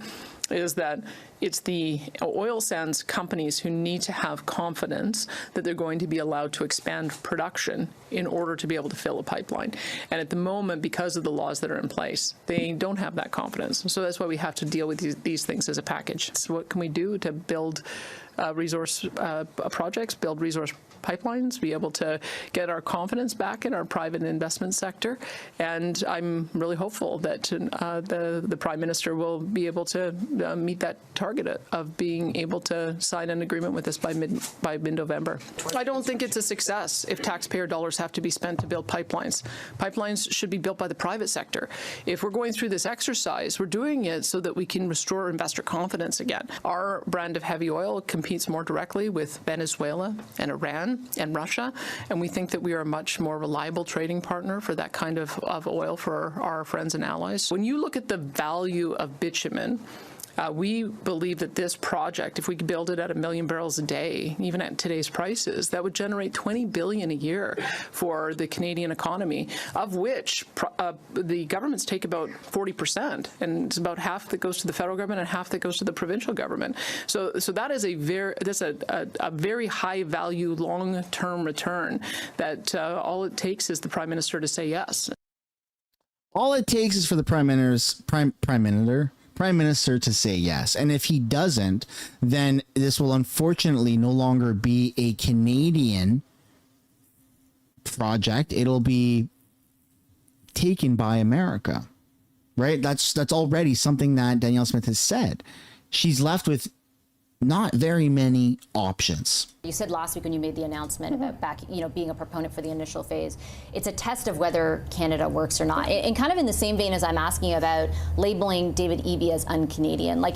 [SPEAKER 13] is that it's the oil sands companies who need to have confidence that they're going to be allowed to expand production in order to be able to fill a pipeline. And at the moment, because of the laws that are in place, they don't have that confidence. So that's why we have to deal with these things as a package. So what can we do to build resource projects, build resource pipelines, be able to get our confidence back in our private investment sector? And I'm really hopeful that the Prime Minister will be able to meet that target of being able to sign an agreement with us by mid-November. I don't think it's a success if taxpayer dollars have to be spent to build pipelines. Pipelines should be built by the private sector. If we're going through this exercise, we're doing it so that we can restore investor confidence again. Our brand of heavy oil competes more directly with Venezuela and Iran and Russia, and we think that we are a much more reliable trading partner for that kind of oil for our friends and allies. When you look at the value of bitumen, we believe that this project, if we could build it at 1 million barrels a day, even at today's prices, that would generate $20 billion a year for the Canadian economy, of which the governments take about 40%, and it's about half that goes to the federal government and half that goes to the provincial government. So that is a very high value, long-term return that all it takes is the Prime Minister to say yes.
[SPEAKER 1] All it takes is for the Prime Minister to say yes. And if he doesn't, then this will unfortunately no longer be a Canadian project. It'll be taken by America, right? That's already something that Danielle Smith has said. She's left with not very many options.
[SPEAKER 19] You said last week when you made the announcement about being a proponent for the initial phase, it's a test of whether Canada works or not. And kind of in the same vein as I'm asking about labeling David Eby as un-Canadian, like,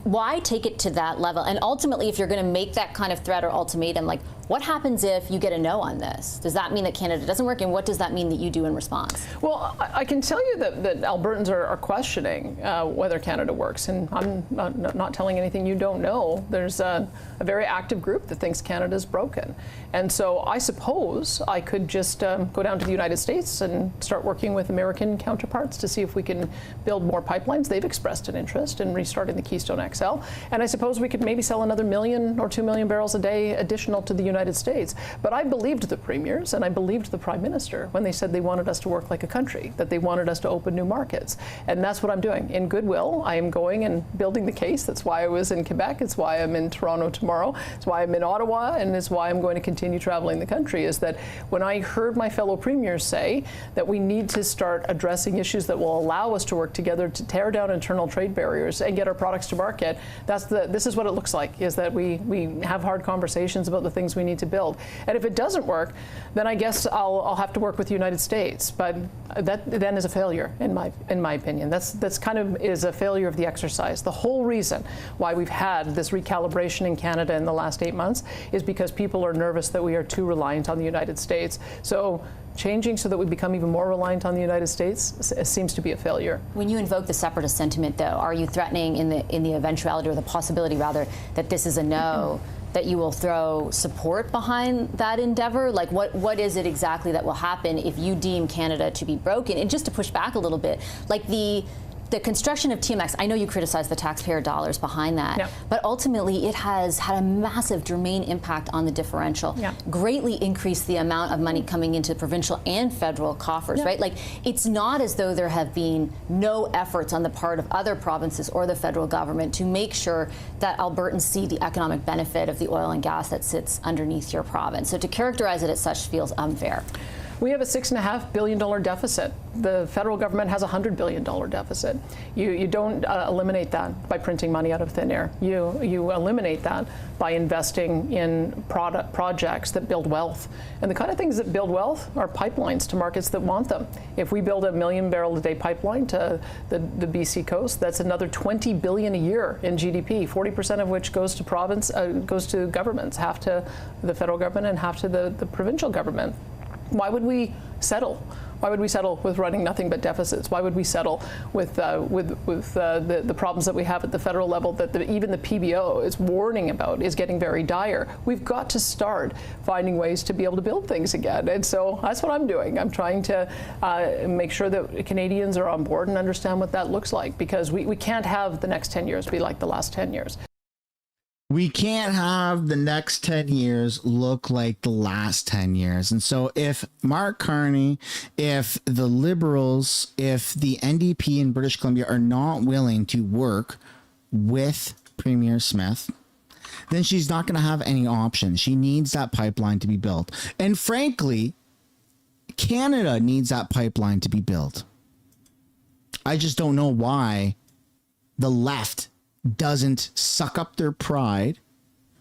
[SPEAKER 19] why take it to that level? And ultimately, if you're going to make that kind of threat or ultimatum, like, What happens if you get a no on this? Does that mean that Canada doesn't work, and what does that mean that you do in response?
[SPEAKER 13] Well, I can tell you that Albertans are questioning whether Canada works, and I'm not telling anything you don't know. There's a very active group that thinks Canada's broken. And so I suppose I could just go down to the United States and start working with American counterparts to see if we can build more pipelines. They've expressed an interest in restarting the Keystone XL. And I suppose we could maybe sell another 1 million or 2 million barrels a day additional to the United States. But I believed the premiers and I believed the Prime Minister when they said they wanted us to work like a country, that they wanted us to open new markets. And that's what I'm doing. In goodwill, I am going and building the case. That's why I was in Quebec. It's why I'm in Toronto tomorrow. It's why I'm in Ottawa. And it's why I'm going to continue traveling the country, is that when I heard my fellow premiers say that we need to start addressing issues that will allow us to work together to tear down internal trade barriers and get our products to market, this is what it looks like, is that we have hard conversations about the things we need to build. And if it doesn't work, then I guess I'll have to work with the United States. But that then is a failure, in my opinion. That's kind of is a failure of the exercise. The whole reason why we've had this recalibration in Canada in the last 8 months is because people are nervous that we are too reliant on the United States. So changing so that we become even more reliant on the United States seems to be a failure.
[SPEAKER 19] When you invoke the separatist sentiment, though, are you threatening in the eventuality, or the possibility rather, that this is a no, that you will throw support behind that endeavor? Like, what is it exactly that will happen if you deem Canada to be broken? And just to push back a little bit, like the construction of TMX, I know you criticize the taxpayer dollars behind that, but ultimately it has had a massive germane impact on the differential, greatly increased the amount of money coming into provincial and federal coffers, right? Like, it's not as though there have been no efforts on the part of other provinces or the federal government to make sure that Albertans see the economic benefit of the oil and gas that sits underneath your province. So to characterize it as such feels unfair.
[SPEAKER 13] We have a $6.5 billion deficit. The federal government has a $100 billion deficit. You don't eliminate that by printing money out of thin air. You eliminate that by investing in projects that build wealth. And the kind of things that build wealth are pipelines to markets that want them. If we build a 1 million barrel a day pipeline to the BC coast, that's another $20 billion a year in GDP, 40% of which goes to governments, half to the federal government and half to the provincial government. Why would we settle? Why would we settle with running nothing but deficits? Why would we settle with the problems that we have at the federal level that even the PBO is warning about is getting very dire? We've got to start finding ways to be able to build things again. And so that's what I'm doing. I'm trying to make sure that Canadians are on board and understand what that looks like, because we can't have the next 10 years be like the last 10 years.
[SPEAKER 1] We can't have the next 10 years look like the last 10 years. And so if Mark Carney, if the Liberals, if the NDP in British Columbia are not willing to work with Premier Smith, then she's not going to have any options. She needs that pipeline to be built. And frankly, Canada needs that pipeline to be built. I just don't know why the left doesn't suck up their pride,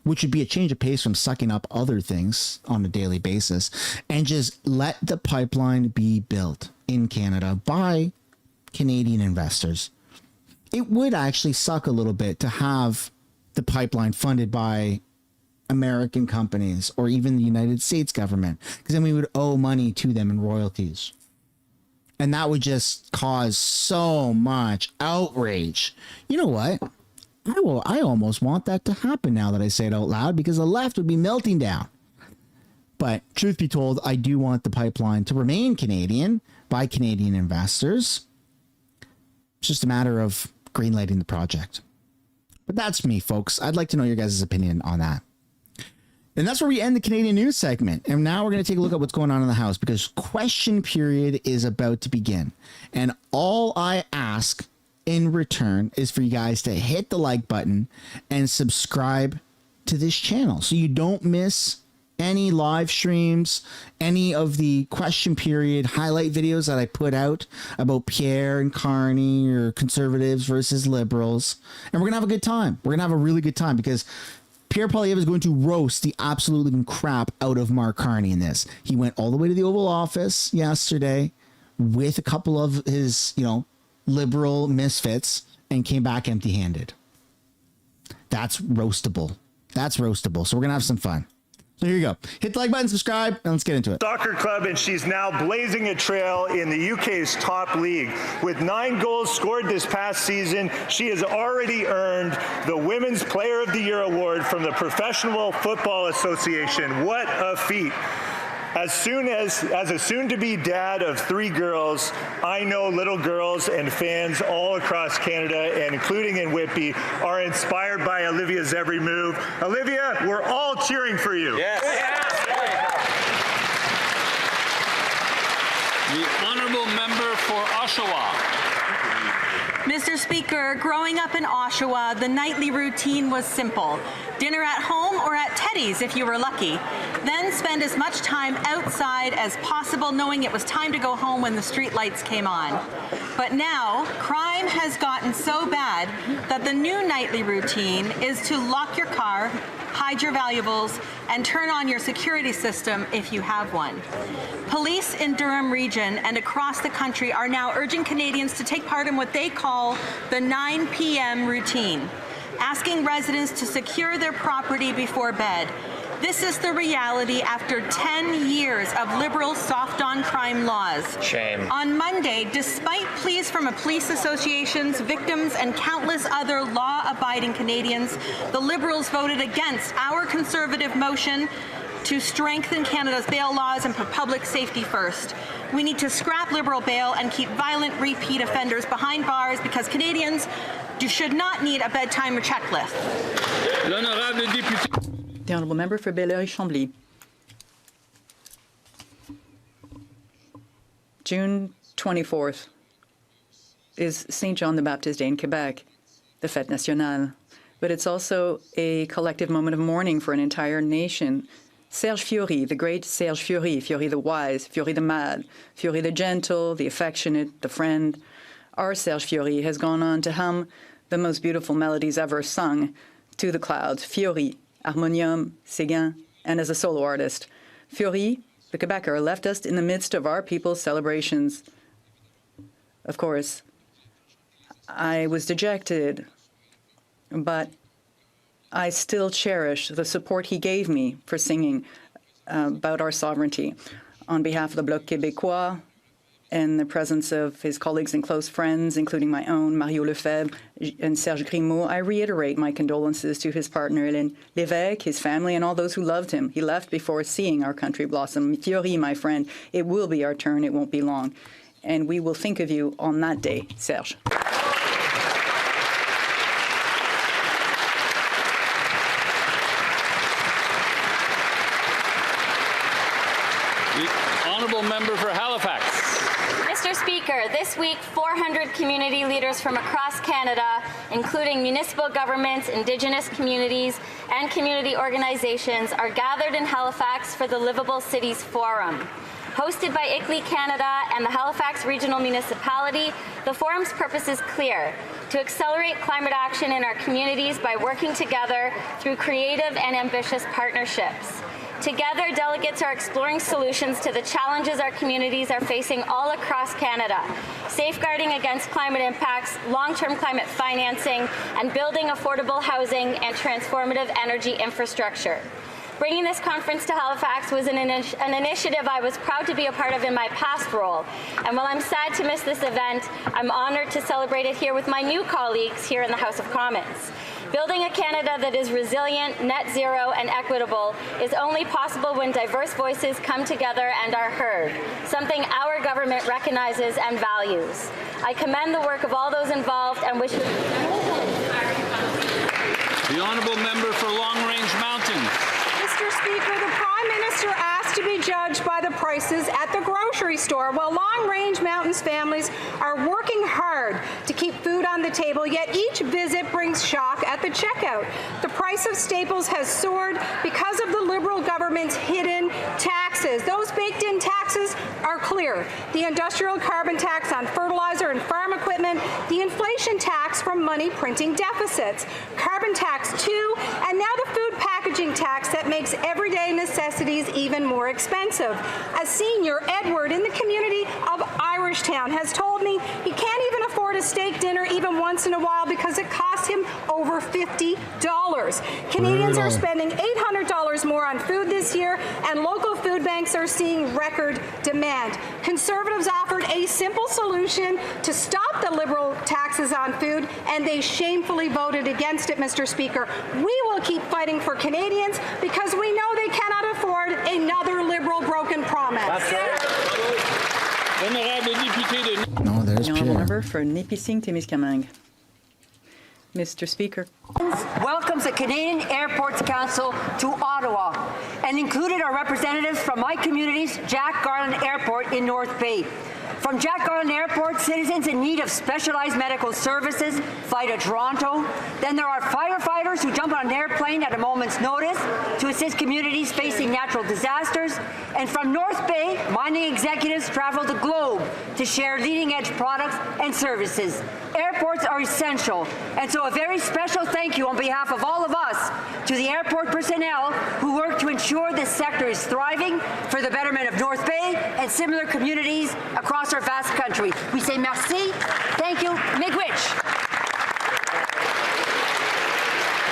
[SPEAKER 1] which would be a change of pace from sucking up other things on a daily basis, and just let the pipeline be built in Canada by Canadian investors. It would actually suck a little bit to have the pipeline funded by American companies or even the United States government, because then we would owe money to them in royalties. And that would just cause so much outrage. You know what? I almost want that to happen now that I say it out loud, because the left would be melting down. But truth be told, I do want the pipeline to remain Canadian by Canadian investors. It's just a matter of greenlighting the project. But that's me, folks. I'd like to know your guys' opinion on that. And that's where we end the Canadian news segment. And now we're going to take a look at what's going on in the House, because question period is about to begin. And all I ask in return is for you guys to hit the like button and subscribe to this channel so you don't miss any live streams, any of the question period highlight videos that I put out about Pierre and Carney, or Conservatives versus Liberals. And we're going to have a good time. We're going to have a really good time, because Pierre Poilievre is going to roast the absolute living crap out of Mark Carney in this. He went all the way to the Oval Office yesterday with a couple of his, Liberal misfits and came back empty-handed. That's roastable. So we're going to have some fun. So here you go. Hit the like button, subscribe, and let's get into it.
[SPEAKER 20] Soccer club, and she's now blazing a trail in the UK's top league. With 9 goals scored this past season, she has already earned the Women's Player of the Year award from the Professional Football Association. What a feat. As a soon-to-be dad of 3 girls, I know little girls and fans all across Canada, and including in Whitby, are inspired by Olivia's every move. Olivia, we're all cheering for you.
[SPEAKER 21] Yes.
[SPEAKER 22] The honourable member for Oshawa.
[SPEAKER 23] Mr. Speaker, growing up in Oshawa, the nightly routine was simple. Dinner at home or at Teddy's if you were lucky. Then spend as much time outside as possible, knowing it was time to go home when the street lights came on. But now, crime has gotten so bad that the new nightly routine is to lock your car, hide your valuables, and turn on your security system if you have one. Police in Durham region and across the country are now urging Canadians to take part in what they call the 9 p.m. routine, asking residents to secure their property before bed. This is the reality after 10 years of Liberal soft-on-crime laws.
[SPEAKER 21] Shame.
[SPEAKER 23] On Monday, despite pleas from police associations, victims, and countless other law-abiding Canadians, the Liberals voted against our Conservative motion to strengthen Canada's bail laws and put public safety first. We need to scrap Liberal bail and keep violent repeat offenders behind bars because Canadians should not need a bedtime checklist.
[SPEAKER 22] L'honorable député.
[SPEAKER 24] The honourable member for Belleuil-Chambly. June 24th is St. John the Baptist Day in Quebec, the Fête Nationale. But it's also a collective moment of mourning for an entire nation. Serge Fiori, the great Serge Fiori, Fiori the wise, Fiori the mad, Fiori the gentle, the affectionate, the friend. Our Serge Fiori has gone on to hum the most beautiful melodies ever sung to the clouds. Fiori, harmonium, Séguin, and as a solo artist. Fiori, the Quebecer, left us in the midst of our people's celebrations. Of course, I was dejected, but I still cherish the support he gave me for singing about our sovereignty. On behalf of the Bloc Québécois, and the presence of his colleagues and close friends, including my own, Mario Lefebvre and Serge Grimaud, I reiterate my condolences to his partner, Hélène Lévesque, his family, and all those who loved him. He left before seeing our country blossom. Fiori, my friend, it will be our turn. It won't be long. And we will think of you on that day, Serge.
[SPEAKER 22] The honourable member for Halifax.
[SPEAKER 25] Mr. Speaker, this week 400 community leaders from across Canada, including municipal governments, Indigenous communities, and community organizations, are gathered in Halifax for the Livable Cities Forum. Hosted by ICLEI Canada and the Halifax Regional Municipality, the forum's purpose is clear: to accelerate climate action in our communities by working together through creative and ambitious partnerships. Together, delegates are exploring solutions to the challenges our communities are facing all across Canada, safeguarding against climate impacts, long-term climate financing, and building affordable housing and transformative energy infrastructure. Bringing this conference to Halifax was an initiative I was proud to be a part of in my past role. And while I'm sad to miss this event, I'm honored to celebrate it here with my new colleagues here in the House of Commons. Building a Canada that is resilient, net zero, and equitable is only possible when diverse voices come together and are heard, something our government recognizes and values. I commend the work of all those involved and wish you...
[SPEAKER 22] The honourable member for Long Range Mountains.
[SPEAKER 26] Mr. Speaker, the Prime Minister asked to be judged by the prices at the grocery store, while Long Range Mountains families are working hard to keep food on the table, yet each visit brings shock at the checkout. The price of staples has soared because of the Liberal government's hidden taxes. Those baked-in taxes are clear: the industrial carbon tax on fertilizer and farm equipment, the inflation tax from money printing deficits, carbon tax 2, and now the food packaging tax that makes everyday necessities even more expensive. A senior, Edward, in the community of Irishtown, has told me he can't even afford afford a steak dinner even once in a while because it costs him over $50. Canadians are spending $800 more on food this year, and local food banks are seeing record demand. Conservatives offered a simple solution to stop the Liberal taxes on food, and they shamefully voted against it, Mr. Speaker. We will keep fighting for Canadians because we know they cannot afford another Liberal broken promise.
[SPEAKER 22] That's right.
[SPEAKER 1] No, there's
[SPEAKER 24] The honourable
[SPEAKER 1] Pierre.
[SPEAKER 24] member for Nipissing-Témiscamingue. Mr. Speaker.
[SPEAKER 2] Welcomes the Canadian Airports Council to Ottawa and included our representatives from my community's Jack Garland Airport in North Bay. From Jack Garland Airport, citizens in need of specialized medical services fly to Toronto. Then there are firefighters who jump on an airplane at a moment's notice to assist communities facing natural disasters. And from North Bay, mining executives travel the globe to share leading-edge products and services. Airports are essential, and so a very special thank you on behalf of all of us to the airport personnel who work to ensure this sector is thriving for the betterment of North Bay and similar communities across our vast country. We say merci, thank you, miigwech.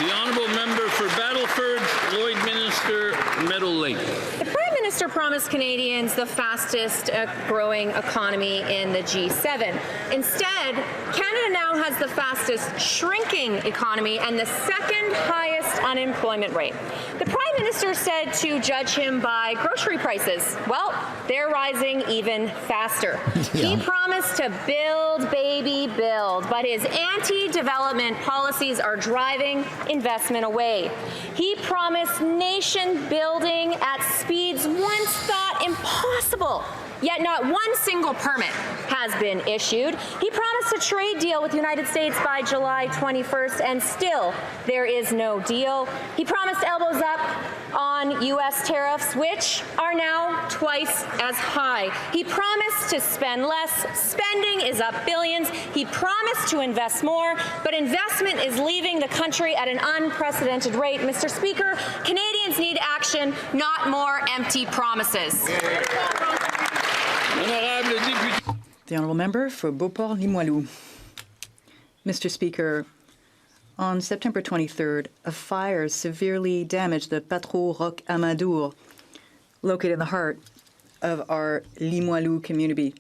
[SPEAKER 22] The honourable member for Battleford, Lloydminster, Meadow Lake.
[SPEAKER 3] The Prime Minister promised Canadians the fastest growing economy in the G7. Instead, Canada now has the fastest shrinking economy and the second highest unemployment rate. The Prime Minister said to judge him by grocery prices. Well, they're rising even faster. He promised to build, baby, build, but his anti-development policies are driving investment away. He promised nation building at speeds once thought impossible, yet not one single permit has been issued. He promised a trade deal with the United States by July 21st, and still there is no deal. He promised elbows up on U.S. tariffs, which are now twice as high. He promised to spend less. Spending is up billions. He promised to invest more, but investment is leaving the country at an unprecedented rate. Mr. Speaker, Canadians need action, not more empty promises.
[SPEAKER 24] The honourable member for Beauport-Limoilou. Mr. Speaker, on September 23rd, a fire severely damaged the Patro Roc Amadour, located in the heart of our Limoilou community.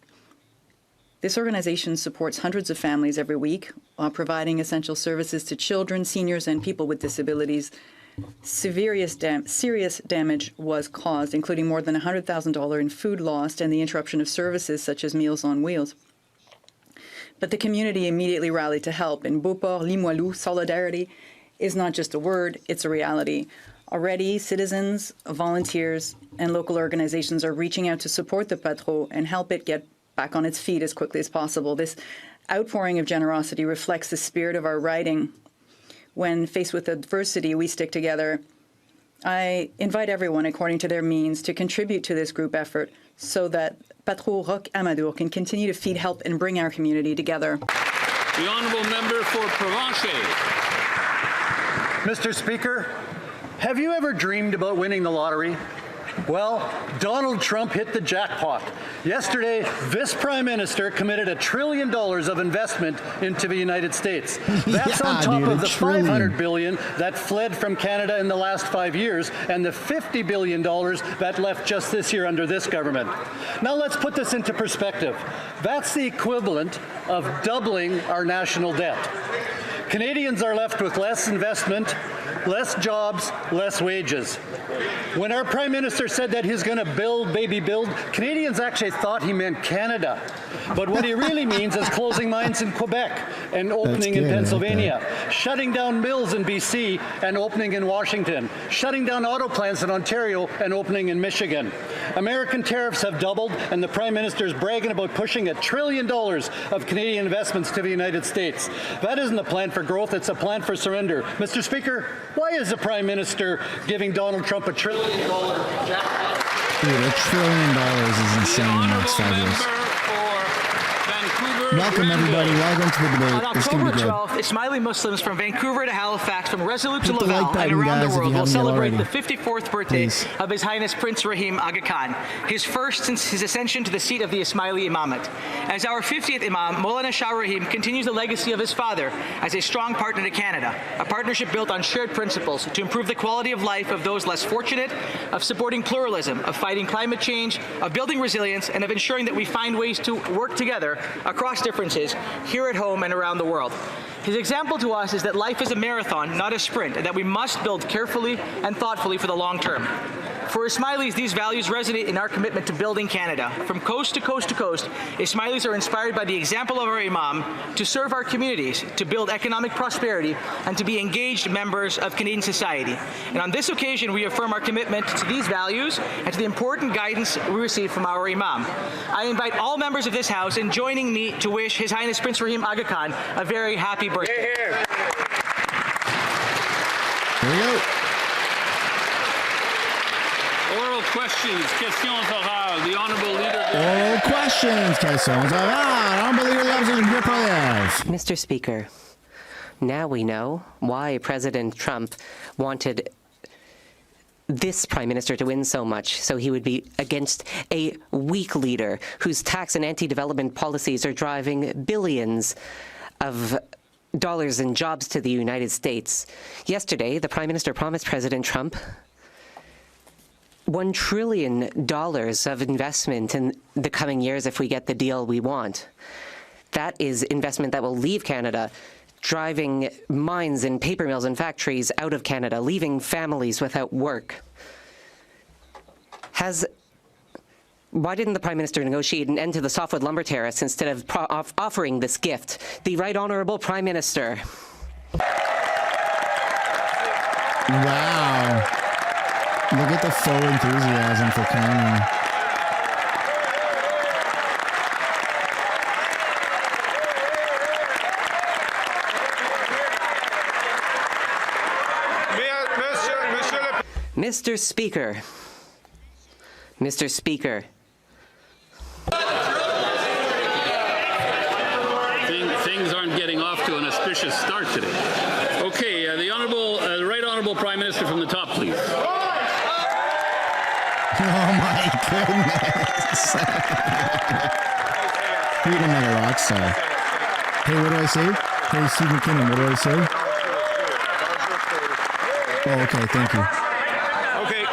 [SPEAKER 24] This organization supports hundreds of families every week while providing essential services to children, seniors, and people with disabilities. Serious damage was caused, including more than $100,000 in food lost and the interruption of services such as Meals on Wheels. But the community immediately rallied to help. In Beauport-Limoilou, solidarity is not just a word, it's a reality. Already, citizens, volunteers, and local organizations are reaching out to support the Patro and help it get back on its feet as quickly as possible. This outpouring of generosity reflects the spirit of our writing. When faced with adversity, we stick together. I invite everyone, according to their means, to contribute to this group effort so that Patro Roc Amadour can continue to feed, help, and bring our community together.
[SPEAKER 22] The honourable member for Provencher.
[SPEAKER 4] Mr. Speaker, have you ever dreamed about winning the lottery? Well, Donald Trump hit the jackpot. Yesterday, this Prime Minister committed $1 trillion of investment into the United States. That's on top of the $500 billion that fled from Canada in the last 5 years and the $50 billion that left just this year under this government. Now let's put this into perspective. That's the equivalent of doubling our national debt. Canadians are left with less investment, less jobs, less wages. When our Prime Minister said that he's going to build, baby, build, Canadians actually thought he meant Canada. But what he really means is closing mines in Quebec and opening in Pennsylvania, shutting down mills in BC and opening in Washington, shutting down auto plants in Ontario and opening in Michigan. American tariffs have doubled, and the Prime Minister is bragging about pushing $1 trillion of Canadian investments to the United States. That isn't a plan for growth, it's a plan for surrender. Mr. Speaker, why is the Prime Minister giving Donald Trump $1 trillion jackpot?
[SPEAKER 1] Dude, $1 trillion is insane in the next 5 years.
[SPEAKER 22] For Vancouver
[SPEAKER 1] Welcome, everybody. Welcome to the debate.
[SPEAKER 5] On October 12th, Ismaili Muslims from Vancouver to Halifax, from Resolute to
[SPEAKER 1] Hit the
[SPEAKER 5] Laval,
[SPEAKER 1] like button,
[SPEAKER 5] and around
[SPEAKER 1] guys,
[SPEAKER 5] the
[SPEAKER 1] if you
[SPEAKER 5] world will
[SPEAKER 1] haven't yet
[SPEAKER 5] celebrate
[SPEAKER 1] already.
[SPEAKER 5] the 54th birthday of His Highness Prince Rahim Aga Khan, his first since his ascension to the seat of the Ismaili Imamate. As our 50th Imam, Maulana Shah Rahim continues the legacy of his father as a strong partner to Canada, a partnership built on shared principles to improve the quality of life of those less fortunate, of supporting pluralism, of fighting climate change, of building resilience, and of ensuring that we find ways to work together across differences here at home and around the world. His example to us is that life is a marathon, not a sprint, and that we must build carefully and thoughtfully for the long term. For Ismailis, these values resonate in our commitment to building Canada. From coast to coast to coast, Ismailis are inspired by the example of our Imam to serve our communities, to build economic prosperity, and to be engaged members of Canadian society. And on this occasion, we affirm our commitment to these values and to the important guidance we receive from our Imam. I invite all members of this House in joining me to wish His Highness Prince Rahim Aga Khan a very happy birthday.
[SPEAKER 1] Here we go.
[SPEAKER 22] Oral questions, questions orales. The Honourable Leader.
[SPEAKER 1] Oral questions, questions. Honourable Leader of the Opposition, Pierre Poilievre.
[SPEAKER 6] Mr. Speaker, now we know why President Trump wanted this Prime Minister to win so much, so he would be against a weak leader whose tax and anti-development policies are driving billions of dollars in jobs to the United States. Yesterday, the Prime Minister promised President Trump $1 trillion of investment in the coming years if we get the deal we want. That is investment that will leave Canada, driving mines and paper mills and factories out of Canada, leaving families without work. Why didn't the Prime Minister negotiate an end to the softwood lumber tariffs instead of offering this gift? The Right Honourable Prime Minister.
[SPEAKER 1] Wow. Look at the full enthusiasm for Carney.
[SPEAKER 6] Mr. Speaker. Mr. Speaker.
[SPEAKER 22] Things aren't getting off to an auspicious start today. Okay, the Right Honourable Prime Minister from the top, please.
[SPEAKER 1] Oh my goodness. Freedom like a rock star. Hey, what do I say? Hey, Steve McKinnon, what do I say? Oh, okay, thank you.
[SPEAKER 7] Okay,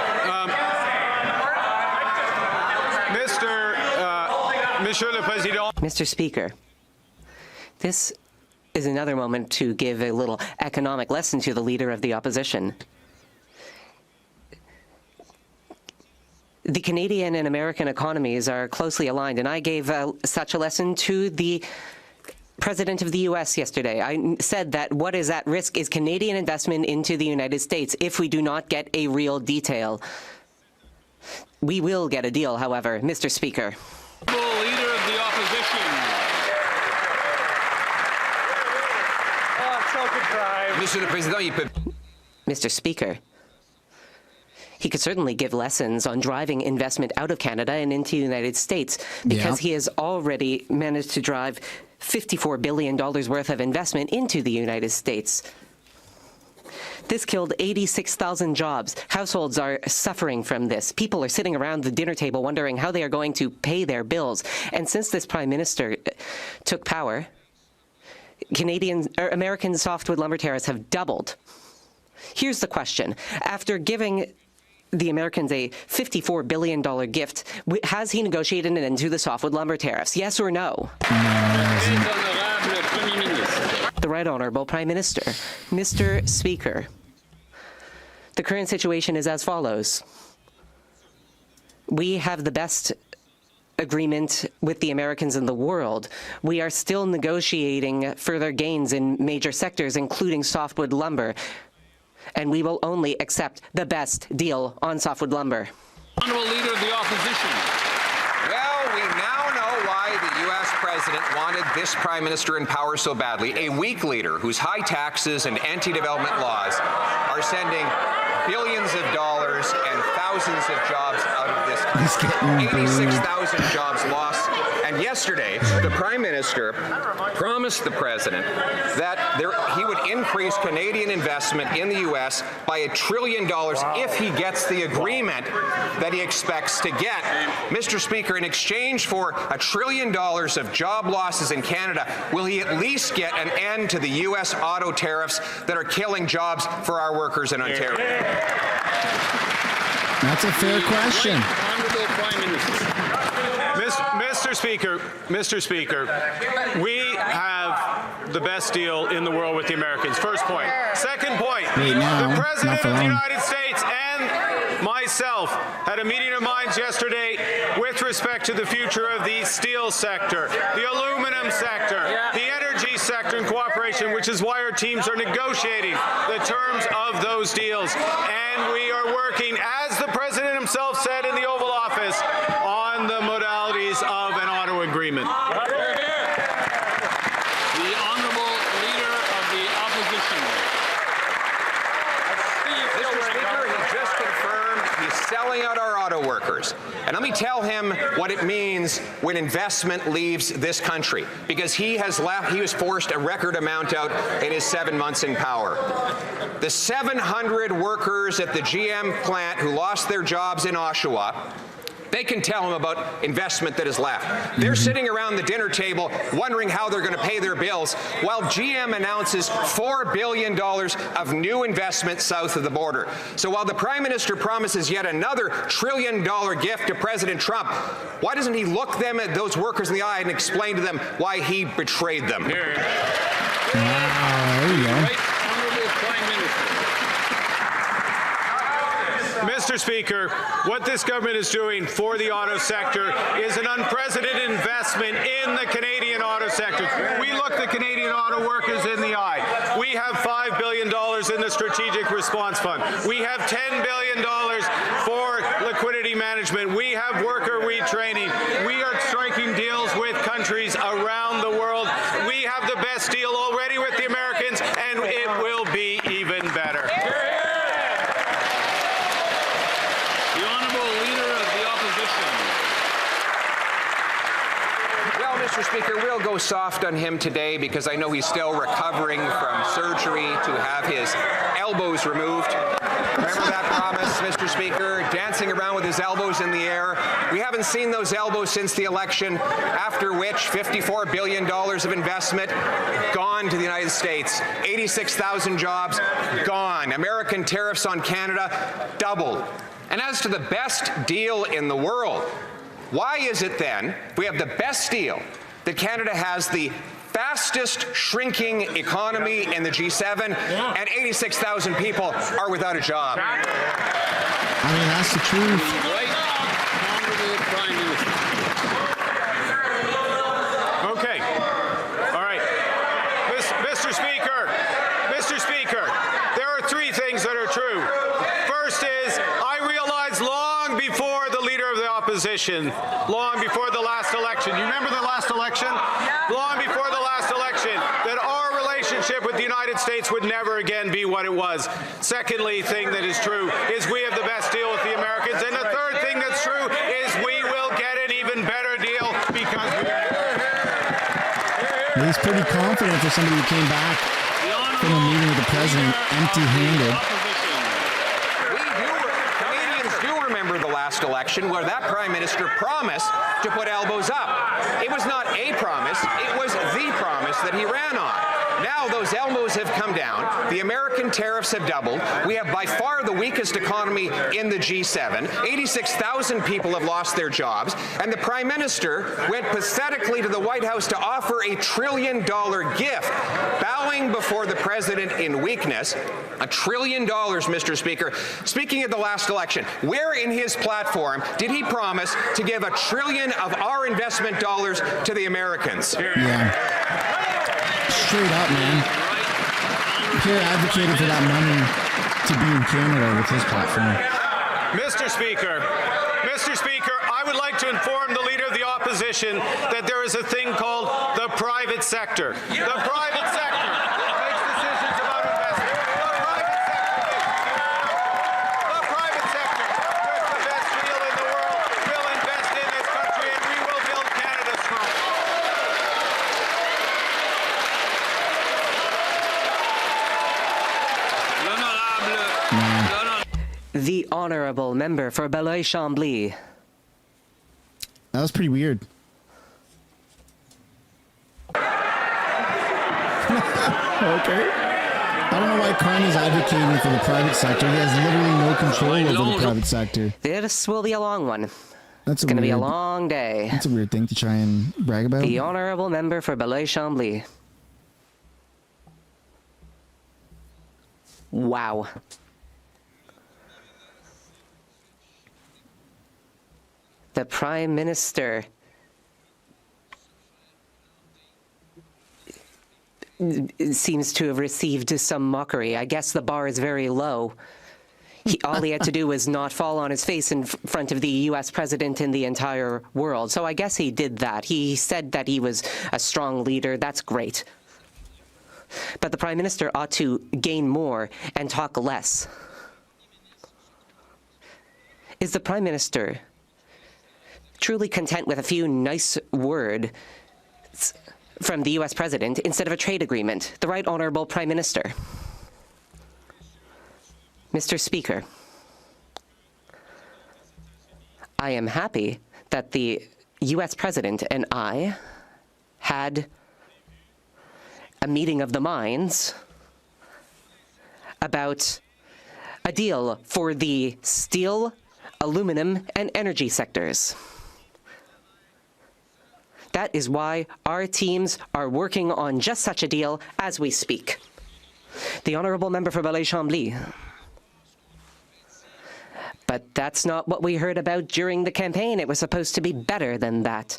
[SPEAKER 7] Monsieur le Président.
[SPEAKER 6] Mr. Speaker, this is another moment to give a little economic lesson to the Leader of the Opposition. The Canadian and American economies are closely aligned, and I gave such a lesson to the President of the U.S. yesterday. I said that what is at risk is Canadian investment into the United States if we do not get a real detail. We will get a deal, however, Mr. Speaker.
[SPEAKER 22] Leader of the Opposition.
[SPEAKER 7] Oh, it's so contrived.
[SPEAKER 6] Monsieur le Président, Mr. Speaker, he could certainly give lessons on driving investment out of Canada and into the United States, because he has already managed to drive $54 billion worth of investment into the United States. This killed 86,000 jobs. Households are suffering from this. People are sitting around the dinner table wondering how they are going to pay their bills. And since this Prime Minister took power, American softwood lumber tariffs have doubled. Here's the question. After giving the Americans a $54 billion gift, has he negotiated an end to the softwood lumber tariffs? Yes or no? The Right Honourable Prime Minister. Mr. Speaker, the current situation is as follows. We have the best agreement with the Americans in the world. We are still negotiating further gains in major sectors, including softwood lumber, and we will only accept the best deal on softwood lumber.
[SPEAKER 22] Honourable Leader of the Opposition.
[SPEAKER 8] Well, we now know why the U.S. President wanted this Prime Minister in power so badly, a weak leader whose high taxes and anti-development laws are sending billions of dollars and thousands of jobs out of this country. 86,000 jobs lost And yesterday, the Prime Minister promised the President that he would increase Canadian investment in the U.S. by $1 trillion if he gets the agreement that he expects to get. Mr. Speaker, in exchange for $1 trillion of job losses in Canada, will he at least get an end to the U.S. auto tariffs that are killing jobs for our workers in Ontario?
[SPEAKER 1] That's a fair question.
[SPEAKER 22] Honourable Prime Minister.
[SPEAKER 7] Mr. Speaker, we have the best deal in the world with the Americans. First point. Second point, the President of the United States and myself had a meeting of minds yesterday with respect to the future of the steel sector, the aluminum sector, the energy sector in cooperation, which is why our teams are negotiating the terms of those deals. And we are working, as the President himself said in the Oval Office, on the modalities of an auto agreement.
[SPEAKER 22] The Honourable Leader of the Opposition.
[SPEAKER 8] Mr. Speaker, he just confirmed he's selling out our auto workers. And let me tell him what it means when investment leaves this country, because he was forced a record amount out in his 7 months in power. The 700 workers at the GM plant who lost their jobs in Oshawa, they can tell him about investment that is left. They're sitting around the dinner table wondering how they're going to pay their bills while GM announces $4 billion of new investment south of the border. So while the Prime Minister promises yet another $1 trillion gift to President Trump, why doesn't he look them at those workers in the eye and explain to them why he betrayed them?
[SPEAKER 1] There you go.
[SPEAKER 7] Mr. Speaker, what this government is doing for the auto sector is an unprecedented investment in the Canadian auto sector. We look the Canadian auto workers in the eye. We have $5 billion in the Strategic Response Fund. We have $10 billion for liquidity management. We have worker retraining. We are striking deals with countries around the world. We have the best deal already with the Americans, and it will be even better.
[SPEAKER 8] Mr. Speaker, we'll go soft on him today because I know he's still recovering from surgery to have his elbows removed. Remember that promise, Mr. Speaker? Dancing around with his elbows in the air. We haven't seen those elbows since the election, after which $54 billion of investment gone to the United States. 86,000 jobs gone. American tariffs on Canada doubled. And as to the best deal in the world, why is it then we have the best deal that Canada has the fastest shrinking economy in the G7 and 86,000 people are without a job?
[SPEAKER 1] I mean, that's the truth.
[SPEAKER 7] Okay. All right. Mr. Speaker, there are three things that are true. First is, I realized long before the Leader of the Opposition, long before the last election, you remember the last election? Long before the last election, that our relationship with the United States would never again be what it was. Secondly, thing that is true is we have the best deal with the Americans. And the third thing that's true is we will get an even better deal because
[SPEAKER 1] He's pretty confident for somebody who came back from a meeting with the president empty-handed.
[SPEAKER 8] Canadians do remember the last election where that Prime Minister promised to put elbows up. It was not a promise, it was the promise that he ran on. Now those elbows have come down. The American tariffs have doubled. We have by far the weakest economy in the G7. 86,000 people have lost their jobs. And the Prime Minister went pathetically to the White House to offer $1 trillion gift, bowing before the President in weakness. $1 trillion, Mr. Speaker. Speaking of the last election, where in his platform did he promise to give $1 trillion of our investment dollars to the Americans?
[SPEAKER 1] Yeah. Straight up, man. Pierre advocated for that money to be in Canada with his platform.
[SPEAKER 7] Mr. Speaker, I would like to inform the Leader of the Opposition that there is a thing called the private sector. The private sector makes decisions about investment. The private sector, with the best deal in the world, will invest in this country and we will build Canada strong.
[SPEAKER 6] The honourable member for Belleuil-Chambly.
[SPEAKER 1] That was pretty weird. Okay. I don't know why Carney's advocating for the private sector. He has literally no control over the private sector.
[SPEAKER 6] This will be a long one.
[SPEAKER 1] That's
[SPEAKER 6] going to be a long day.
[SPEAKER 1] That's a weird thing to try and brag about.
[SPEAKER 6] The honourable member for Belleuil-Chambly. Wow. The Prime Minister seems to have received some mockery. I guess the bar is very low. All he had to do was not fall on his face in front of the U.S. president in the entire world. So I guess he did that. He said that he was a strong leader. That's great. But the Prime Minister ought to gain more and talk less. Is the Prime Minister truly content with a few nice words from the U.S. president instead of a trade agreement? The Right Honourable Prime Minister. Mr. Speaker, I am happy that the U.S. President and I had a meeting of the minds about a deal for the steel, aluminum, and energy sectors. That is why our teams are working on just such a deal as we speak. The honourable member for Belleuil-Chambly. But that's not what we heard about during the campaign. It was supposed to be better than that.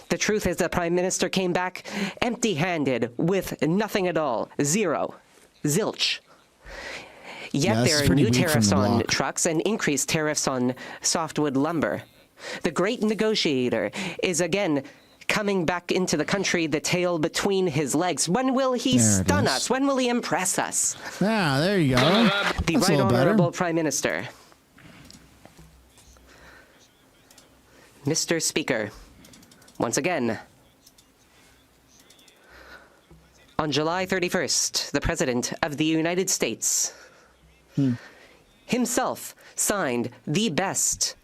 [SPEAKER 6] The truth is the Prime Minister came back empty-handed with nothing at all. Zero. Zilch. Yet there are new tariffs on trucks and increased tariffs on softwood lumber. The great negotiator is again coming back into the country, the tail between his legs. When will he stun us? When will he impress us?
[SPEAKER 1] Ah, there you go.
[SPEAKER 6] The Right Honourable Prime Minister. Mr. Speaker, once again, on July 31st, the President of the United States himself signed the best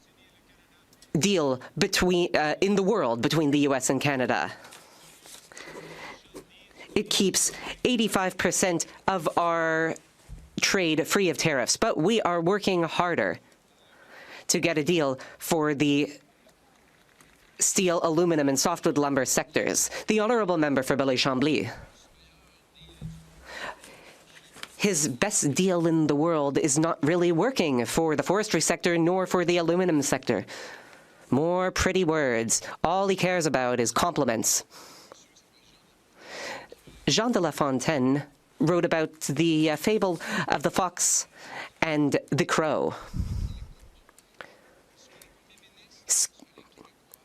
[SPEAKER 6] deal between in the world between the U.S. and Canada. It keeps 85% of our trade free of tariffs, but we are working harder to get a deal for the steel, aluminum, and softwood lumber sectors. The honourable member for Belleuil-Chambly. His best deal in the world is not really working for the forestry sector nor for the aluminum sector. More pretty words. All he cares about is compliments. Jean de La Fontaine wrote about the fable of the fox and the crow.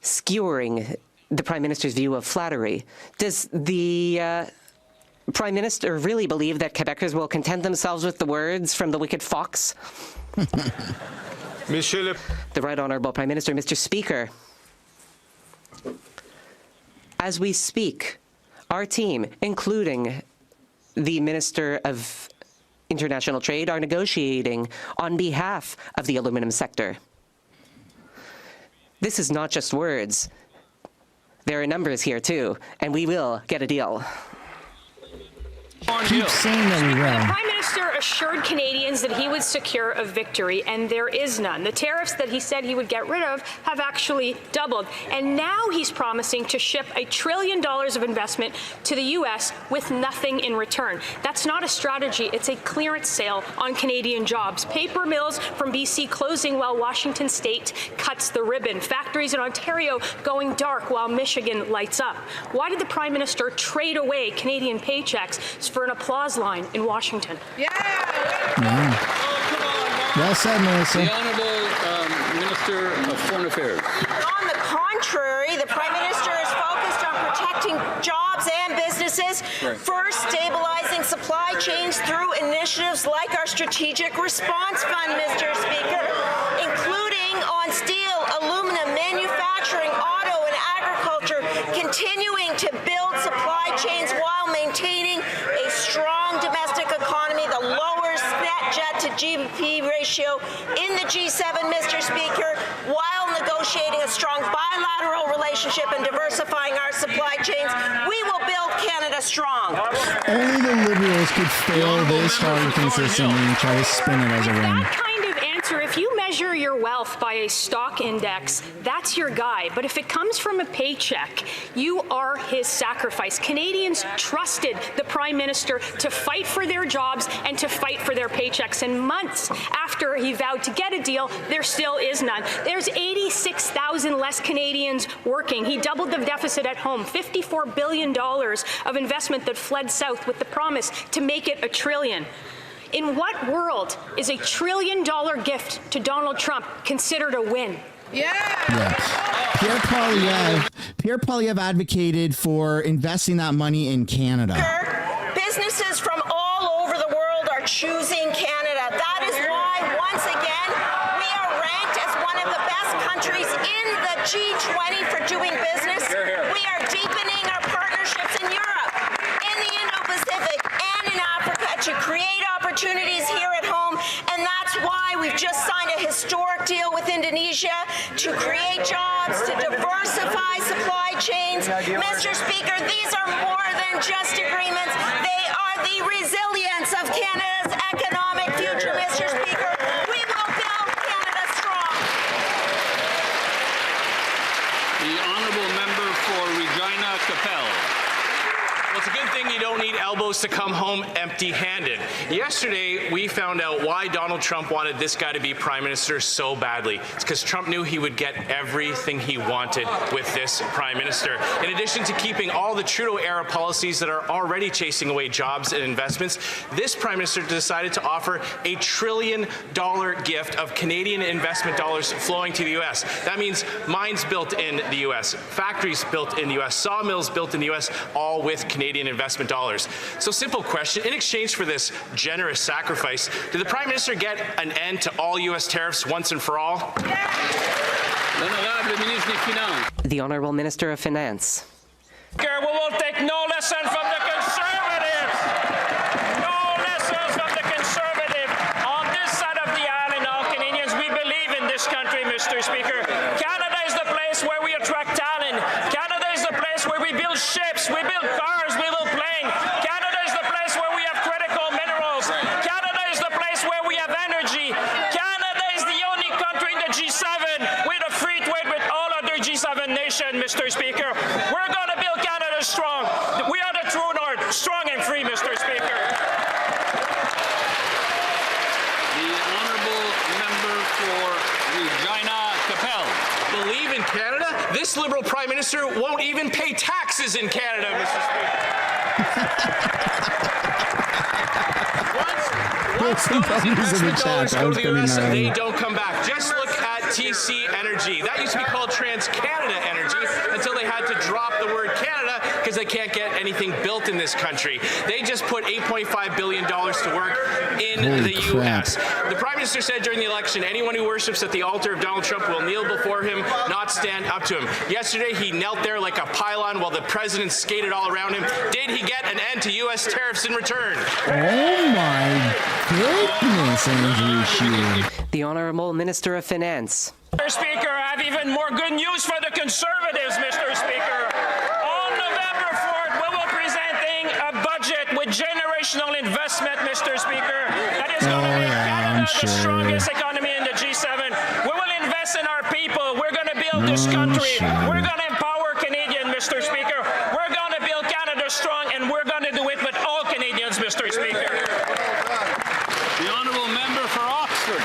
[SPEAKER 6] Skewering the Prime Minister's view of flattery. Does the Prime Minister really believe that Quebecers will content themselves with the words from the wicked fox?
[SPEAKER 7] Monsieur
[SPEAKER 6] the Right Honourable Prime Minister, Mr. Speaker. As we speak, our team, including the Minister of International Trade, are negotiating on behalf of the aluminum sector. This is not just words. There are numbers here, too, and we will get a deal.
[SPEAKER 1] Keep saying that we will.
[SPEAKER 9] The Prime Minister assured Canadians that he would secure a victory, and there is none. The tariffs that he said he would get rid of have actually doubled, and now he's promising to ship $1 trillion of investment to the U.S. with nothing in return. That's not a strategy. It's a clearance sale on Canadian jobs. Paper mills from BC closing while Washington State cuts the ribbon. Factories in Ontario going dark while Michigan lights up. Why did the Prime Minister trade away Canadian paychecks for an applause line in Washington?
[SPEAKER 1] Well said, Melissa.
[SPEAKER 22] The Honourable Minister of Foreign Affairs.
[SPEAKER 10] On the contrary, the Prime Minister is focused on protecting jobs and businesses.
[SPEAKER 22] Right.
[SPEAKER 10] First, stabilizing supply chains through initiatives like our Strategic Response Fund, Mr. Speaker, including on steel, aluminum, manufacturing, auto, and agriculture, continuing to build rebuild supply chains while maintaining a strong domestic economy, the lowest net debt to GDP ratio in the G7, Mr. Speaker, while negotiating a strong bilateral relationship and diversifying our supply chains. We will build Canada strong.
[SPEAKER 1] Only the Liberals could fail this hard consistently and try to spin it as a win.
[SPEAKER 9] That kind of answer, if you measure your wealth by a stock index, that's your guy. But if it comes from a paycheck, you are his sacrifice. Canadians trusted the Prime Minister to fight for their jobs and to fight for their paychecks. And months after he vowed to get a deal, there still is none. There's 86,000 less Canadians working. He doubled the deficit at home, $54 billion of investment that fled south with the promise to make it $1 trillion. In what world is a $1 trillion gift to Donald Trump considered a win?
[SPEAKER 1] Yeah. Pierre Poilievre advocated for investing that money in Canada.
[SPEAKER 10] Businesses from all over the world are choosing Canada. That is why, once again, we are ranked as one of the best countries in the G20 for doing business. We are deepening our partnerships in Europe, in the Indo-Pacific, and in Africa to create opportunities here at home. And that's why we've just signed a historic deal with Indonesia to create jobs, to diversify supply chains. Mr. Speaker, these are more than just agreements. They are the resilience of Canada's economic future, Mr. Speaker. We will build Canada strong.
[SPEAKER 22] The honourable member for Regina Capel.
[SPEAKER 7] Well, it's a good thing you don't need elbows to come home empty-handed. Yesterday, we found out why Donald Trump wanted this guy to be Prime Minister so badly. It's because Trump knew he would get everything he wanted with this Prime Minister. In addition to keeping all the Trudeau-era policies that are already chasing away jobs and investments, this Prime Minister decided to offer a $1 trillion gift of Canadian investment dollars flowing to the U.S. That means mines built in the U.S., factories built in the U.S., sawmills built in the U.S., all with Canadian investment dollars. So simple question, in exchange for this generous sacrifice, did the Prime Minister get an end to all U.S. tariffs once and for all?
[SPEAKER 6] The Honourable Minister of Finance.
[SPEAKER 11] We will take no lesson from the Conservatives. No lessons from the Conservatives. On this side of the aisle, and all Canadians, we believe in this country, Mr. Speaker. Canada is the place where we attract talent. Canada is the place where we build ships, we build cars, we build planes. Canada is the place where we have critical minerals. Canada is the place where we have energy. Canada is the only country in the G7 with a free trade with all other G7 nations, Mr. Speaker. We're going to build Canada strong. We are the true north, strong and free, Mr. Speaker.
[SPEAKER 22] The honourable member for Regina Capel.
[SPEAKER 7] Believe in Canada? This Liberal Prime Minister won't even pay taxes in Canada, Mr. Speaker. Once those investment dollars go to the U.S., they don't come back. Just look at TC Energy. That used to be called TransCanada Energy until they had to drop the word Canada because they can't get anything built in this country. They just put $8.5 billion to work in the U.S. The Prime Minister said during the election, anyone who worships at the altar of Donald Trump will kneel before him, not stand up to him. Yesterday, he knelt there like a pylon while the president skated all around him. Did he get an end to U.S. tariffs in return?
[SPEAKER 1] Oh my goodness, Andrew Sheehan.
[SPEAKER 6] The Honourable Minister of Finance.
[SPEAKER 11] Mr. Speaker, I have even more good news for the Conservatives, Mr. Speaker. On November 4th, we will be presenting a budget with generational investment, Mr. Speaker. That is going to make Canada the strongest economy in the G7. We will invest in our people. We're going to build this country. We're going to empower Canadians, Mr. Speaker. We're going to build Canada strong, and we're going to do it with all Canadians, Mr. Speaker.
[SPEAKER 22] The honourable member for Oxford.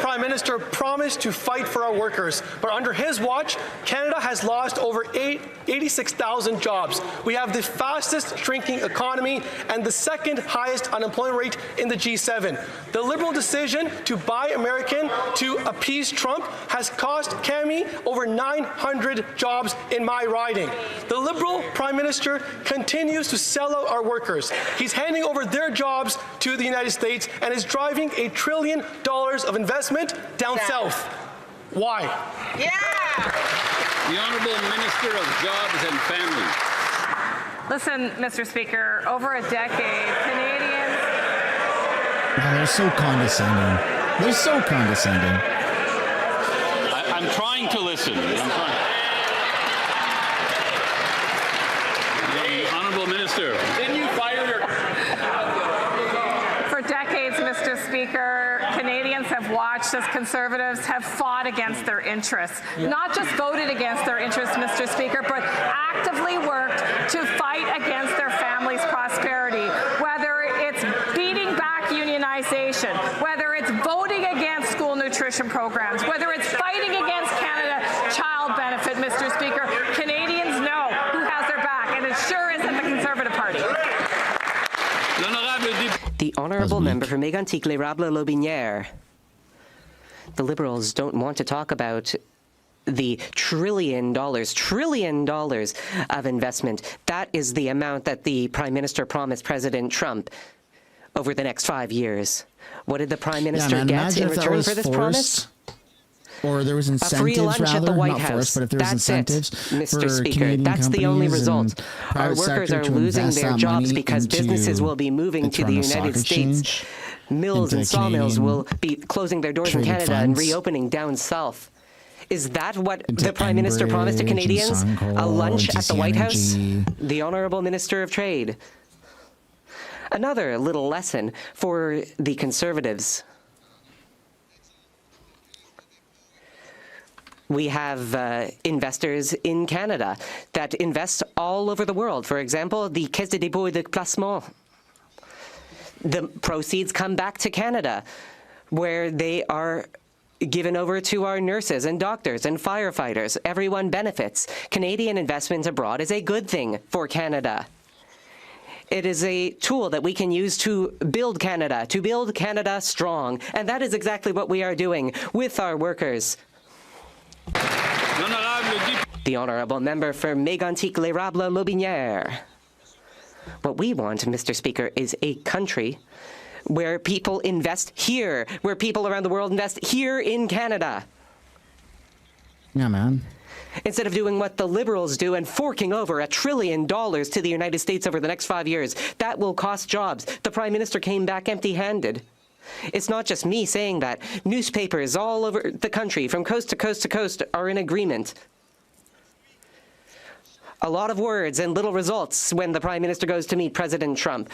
[SPEAKER 12] Prime Minister promised to fight for our workers, but under his watch, Canada has lost over 86,000 jobs. We have the fastest shrinking economy and the second highest unemployment rate in the G7. The Liberal decision to buy American to appease Trump has cost Cami over 900 jobs in my riding. The Liberal Prime Minister continues to sell out our workers. He's handing over their jobs to the United States and is driving $1 trillion of investment down south. Why?
[SPEAKER 10] Yeah!
[SPEAKER 22] The Honourable Minister of Jobs and Families.
[SPEAKER 14] Listen, Mr. Speaker, over a decade, Canadians...
[SPEAKER 1] Oh, they're so condescending. They're so condescending.
[SPEAKER 22] I'm trying to listen. The Honourable Minister. Didn't you fire your...
[SPEAKER 14] For decades, Mr. Speaker, Canadians have watched as Conservatives have fought against their interests. Not just voted against their interests, Mr. Speaker, but actively worked to fight against their families' prosperity, whether it's beating back unionization, whether it's voting against school nutrition programs, whether it's fighting against Canada Child Benefit, Mr. Speaker. Canadians know who has their back, and it sure isn't the Conservative Party.
[SPEAKER 6] The honourable member for Mégantic-L'Érable-Lotbinière. The Liberals don't want to talk about the $1 trillion of investment. That is the amount that the Prime Minister promised President Trump over the next 5 years. What did the Prime Minister get in return for this promise?
[SPEAKER 1] Or there was incentives,
[SPEAKER 6] a free lunch
[SPEAKER 1] rather,
[SPEAKER 6] at the White
[SPEAKER 1] not
[SPEAKER 6] House.
[SPEAKER 1] Forced, but if there was incentives
[SPEAKER 6] Mr. Speaker,
[SPEAKER 1] Canadian
[SPEAKER 6] that's the only result. Our workers are losing their jobs because businesses will be moving to the United States. Mills and sawmills will be closing their doors in Canada and reopening down south. Is that what the Prime Minister promised to Canadians? A lunch at the White House? The Honourable Minister of Trade. Another little lesson for the Conservatives. We have investors in Canada that invest all over the world. For example, the Caisse de dépôt et de placement. The proceeds come back to Canada, where they are given over to our nurses and doctors and firefighters. Everyone benefits. Canadian investment abroad is a good thing for Canada. It is a tool that we can use to build Canada strong. And that is exactly what we are doing with our workers. The honourable member for Mégantic-L'Érable-Lotbinière. What we want, Mr. Speaker, is a country where people invest here, where people around the world invest here in Canada.
[SPEAKER 1] Yeah, man.
[SPEAKER 6] Instead of doing what the Liberals do and forking over $1 trillion to the United States over the next 5 years, that will cost jobs. The Prime Minister came back empty-handed. It's not just me saying that. Newspapers all over the country, from coast to coast to coast, are in agreement. A lot of words and little results when the Prime Minister goes to meet President Trump.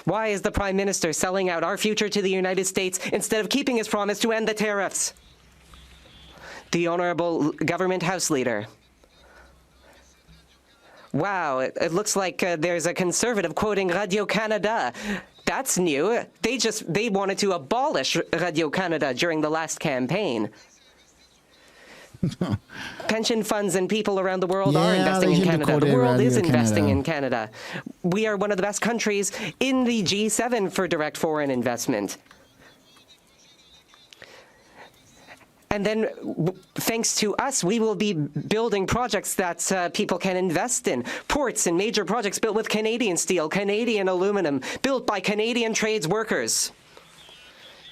[SPEAKER 6] Why is the Prime Minister selling out our future to the United States instead of keeping his promise to end the tariffs? The Honourable Government House Leader. Wow, it looks like there's a Conservative quoting Radio-Canada. That's new. They wanted to abolish Radio-Canada during the last campaign. Pension funds and people around the world are investing in Canada. The world is investing in Canada. We are one of the best countries in the G7 for direct foreign investment. And then, thanks to us, we will be building projects that people can invest in. Ports and major projects built with Canadian steel, Canadian aluminum, built by Canadian trades workers.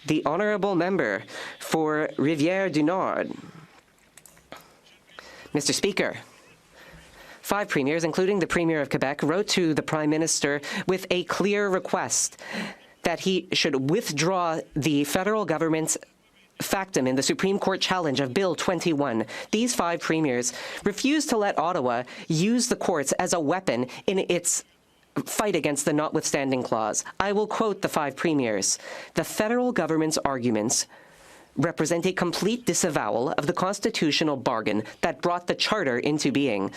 [SPEAKER 6] The honourable member for Rivière-du-Nord. Mr. Speaker, 5 premiers, including the Premier of Quebec, wrote to the Prime Minister with a clear request that he should withdraw the federal government's factum in the Supreme Court challenge of Bill 21. These 5 premiers refused to let Ottawa use the courts as a weapon in its fight against the notwithstanding clause. I will quote the 5 premiers. The federal government's arguments represent a complete disavowal of the constitutional bargain that brought the Charter into being.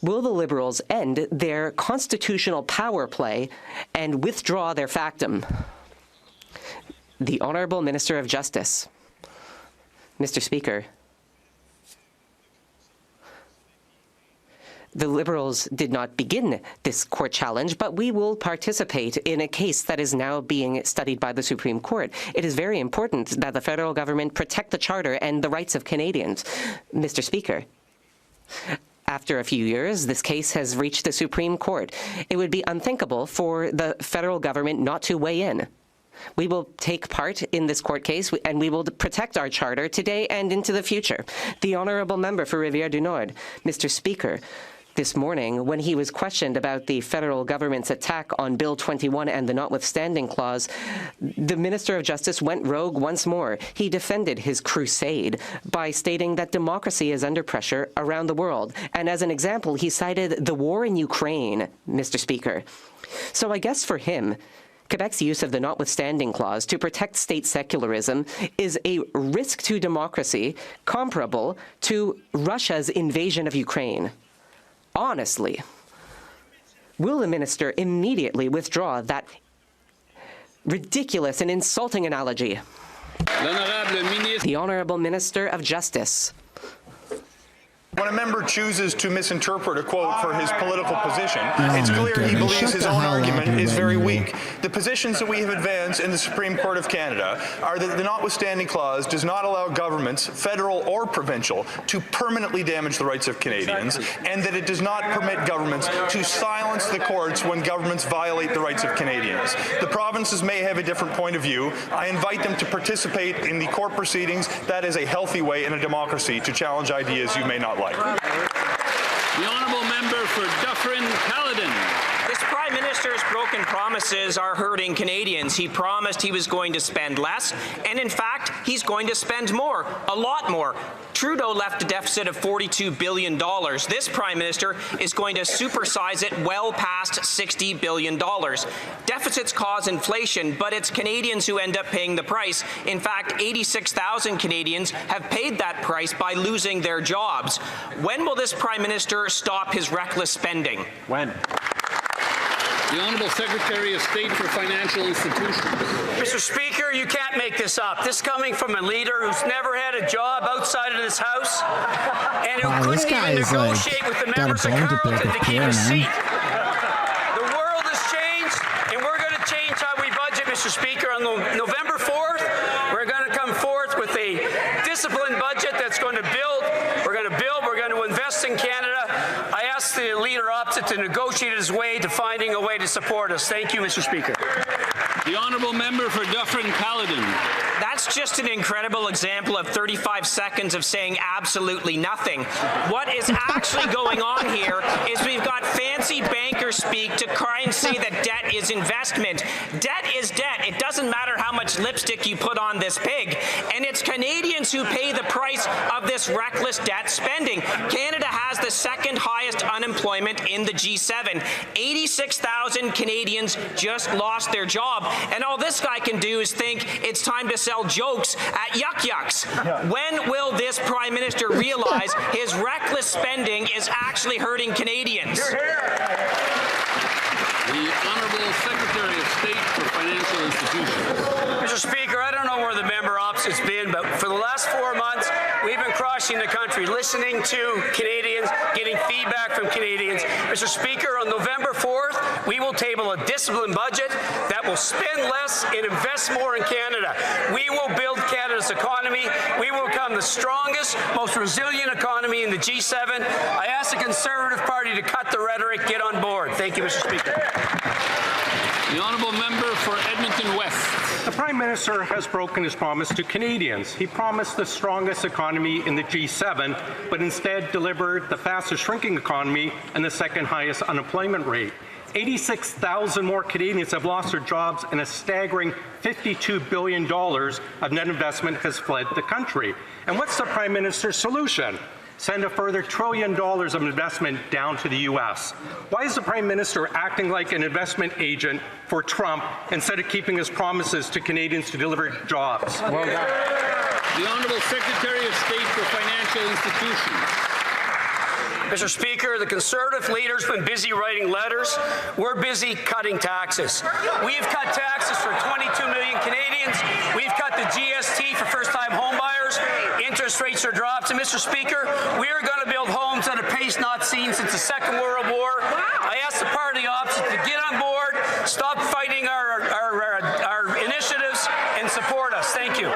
[SPEAKER 6] Will the Liberals end their constitutional power play and withdraw their factum? The Honourable Minister of Justice. Mr. Speaker, the Liberals did not begin this court challenge, but we will participate in a case that is now being studied by the Supreme Court. It is very important that the federal government protect the Charter and the rights of Canadians. Mr. Speaker, after a few years, this case has reached the Supreme Court. It would be unthinkable for the federal government not to weigh in. We will take part in this court case, and we will protect our charter today and into the future. The honourable member for Rivière du Nord, Mr. Speaker, this morning, when he was questioned about the federal government's attack on Bill 21 and the notwithstanding clause, the Minister of Justice went rogue once more. He defended his crusade by stating that democracy is under pressure around the world. And as an example, he cited the war in Ukraine, Mr. Speaker. So I guess for him, Quebec's use of the notwithstanding clause to protect state secularism is a risk to democracy comparable to Russia's invasion of Ukraine. Honestly, will the minister immediately withdraw that ridiculous and insulting analogy? The Honourable Minister of Justice.
[SPEAKER 15] When a member chooses to misinterpret a quote for his political position, it's clear he believes his own argument is very weak. The positions that we have advanced in the Supreme Court of Canada are that the notwithstanding clause does not allow governments, federal or provincial, to permanently damage the rights of Canadians, and that it does not permit governments to silence the courts when governments violate the rights of Canadians. The provinces may have a different point of view. I invite them to participate in the court proceedings. That is a healthy way in a democracy to challenge ideas you may not like.
[SPEAKER 22] The honourable member for Dufferin-Caledon.
[SPEAKER 16] This Prime Minister's broken promises are hurting Canadians. He promised he was going to spend less, and in fact, he's going to spend more, a lot more. Trudeau left a deficit of $42 billion. This Prime Minister is going to supersize it well past $60 billion. Deficits cause inflation, but it's Canadians who end up paying the price. In fact, 86,000 Canadians have paid that price by losing their jobs. When will this Prime Minister stop his reckless spending?
[SPEAKER 22] When? The Honourable Secretary of State for Financial Institutions.
[SPEAKER 17] Mr. Speaker, you can't make this up. This coming from a leader who's never had a job outside of this House and who couldn't even negotiate with the members of Carleton to keep a seat. The world has changed, and we're going to change how we budget, Mr. Speaker. On November 4th, we're going to come forth with a disciplined budget that's going to build. We're going to invest in Canada. I ask the leader opposite to negotiate his way to finding a way to support us. Thank you, Mr. Speaker.
[SPEAKER 22] The honourable member for Dufferin-Caledon.
[SPEAKER 16] That's just an incredible example of 35 seconds of saying absolutely nothing. What is actually going on here is we've got fancy bankers speak to try and say that debt is investment. Debt is debt. It doesn't matter how much lipstick you put on this pig. And it's Canadians who pay the price of this reckless debt spending. Canada has the second highest unemployment in the G7. 86,000 Canadians just lost their job. And all this guy can do is think it's time to sell jokes at Yuck Yucks. When will this Prime Minister realize his reckless spending is actually hurting Canadians?
[SPEAKER 22] The Honourable Secretary of State for Financial Institutions.
[SPEAKER 17] Mr. Speaker, I don't know where the member opposite's been, but for the last 4 months, we've been crossing the country, listening to Canadians, getting feedback from Canadians. Mr. Speaker, on November 4th, we will table a disciplined budget that will spend less and invest more in Canada. We will build Canada's economy. We will become the strongest, most resilient economy in the G7. I ask the Conservative Party to cut the rhetoric, get on board. Thank you, Mr. Speaker.
[SPEAKER 22] The honourable member for Edmonton West.
[SPEAKER 18] The Prime Minister has broken his promise to Canadians. He promised the strongest economy in the G7, but instead delivered the fastest shrinking economy and the second highest unemployment rate. 86,000 more Canadians have lost their jobs, and a staggering $52 billion of net investment has fled the country. And what's the Prime Minister's solution? Send a further $1 trillion of investment down to the U.S. Why is the Prime Minister acting like an investment agent for Trump instead of keeping his promises to Canadians to deliver jobs?
[SPEAKER 22] Well done. The Honourable Secretary of State for Financial Institutions.
[SPEAKER 17] Mr. Speaker, the Conservative leader's been busy writing letters. We're busy cutting taxes. We've cut taxes for 22 million Canadians. We've cut the GST for first-time homebuyers. Interest rates are dropped. And, Mr. Speaker, we are going to build homes at a pace not seen since the Second World War. I ask the party opposite to get on board, stop fighting our initiatives, and support us. Thank you.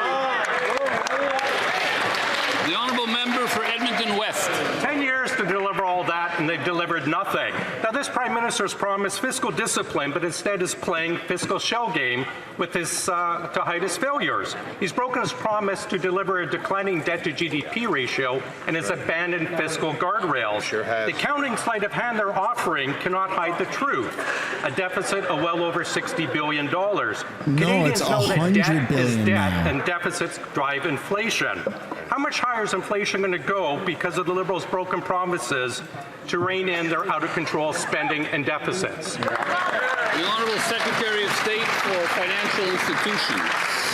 [SPEAKER 22] The honourable member for Edmonton West.
[SPEAKER 18] 10 years to deliver all that, and they've delivered nothing. Now, this Prime Minister Minister has promised fiscal discipline, but instead is playing fiscal shell game with his to hide his failures. He's broken his promise to deliver a declining debt-to-GDP ratio and has abandoned fiscal guardrails. The accounting sleight of hand they're offering cannot hide the truth. A deficit of well over $60 billion. Canadians know that debt is debt and deficits drive inflation. How much higher is inflation going to go because of the Liberals' broken promises to rein in their out-of-control spending and deficits?
[SPEAKER 22] The Honourable Secretary of State for Financial Institutions.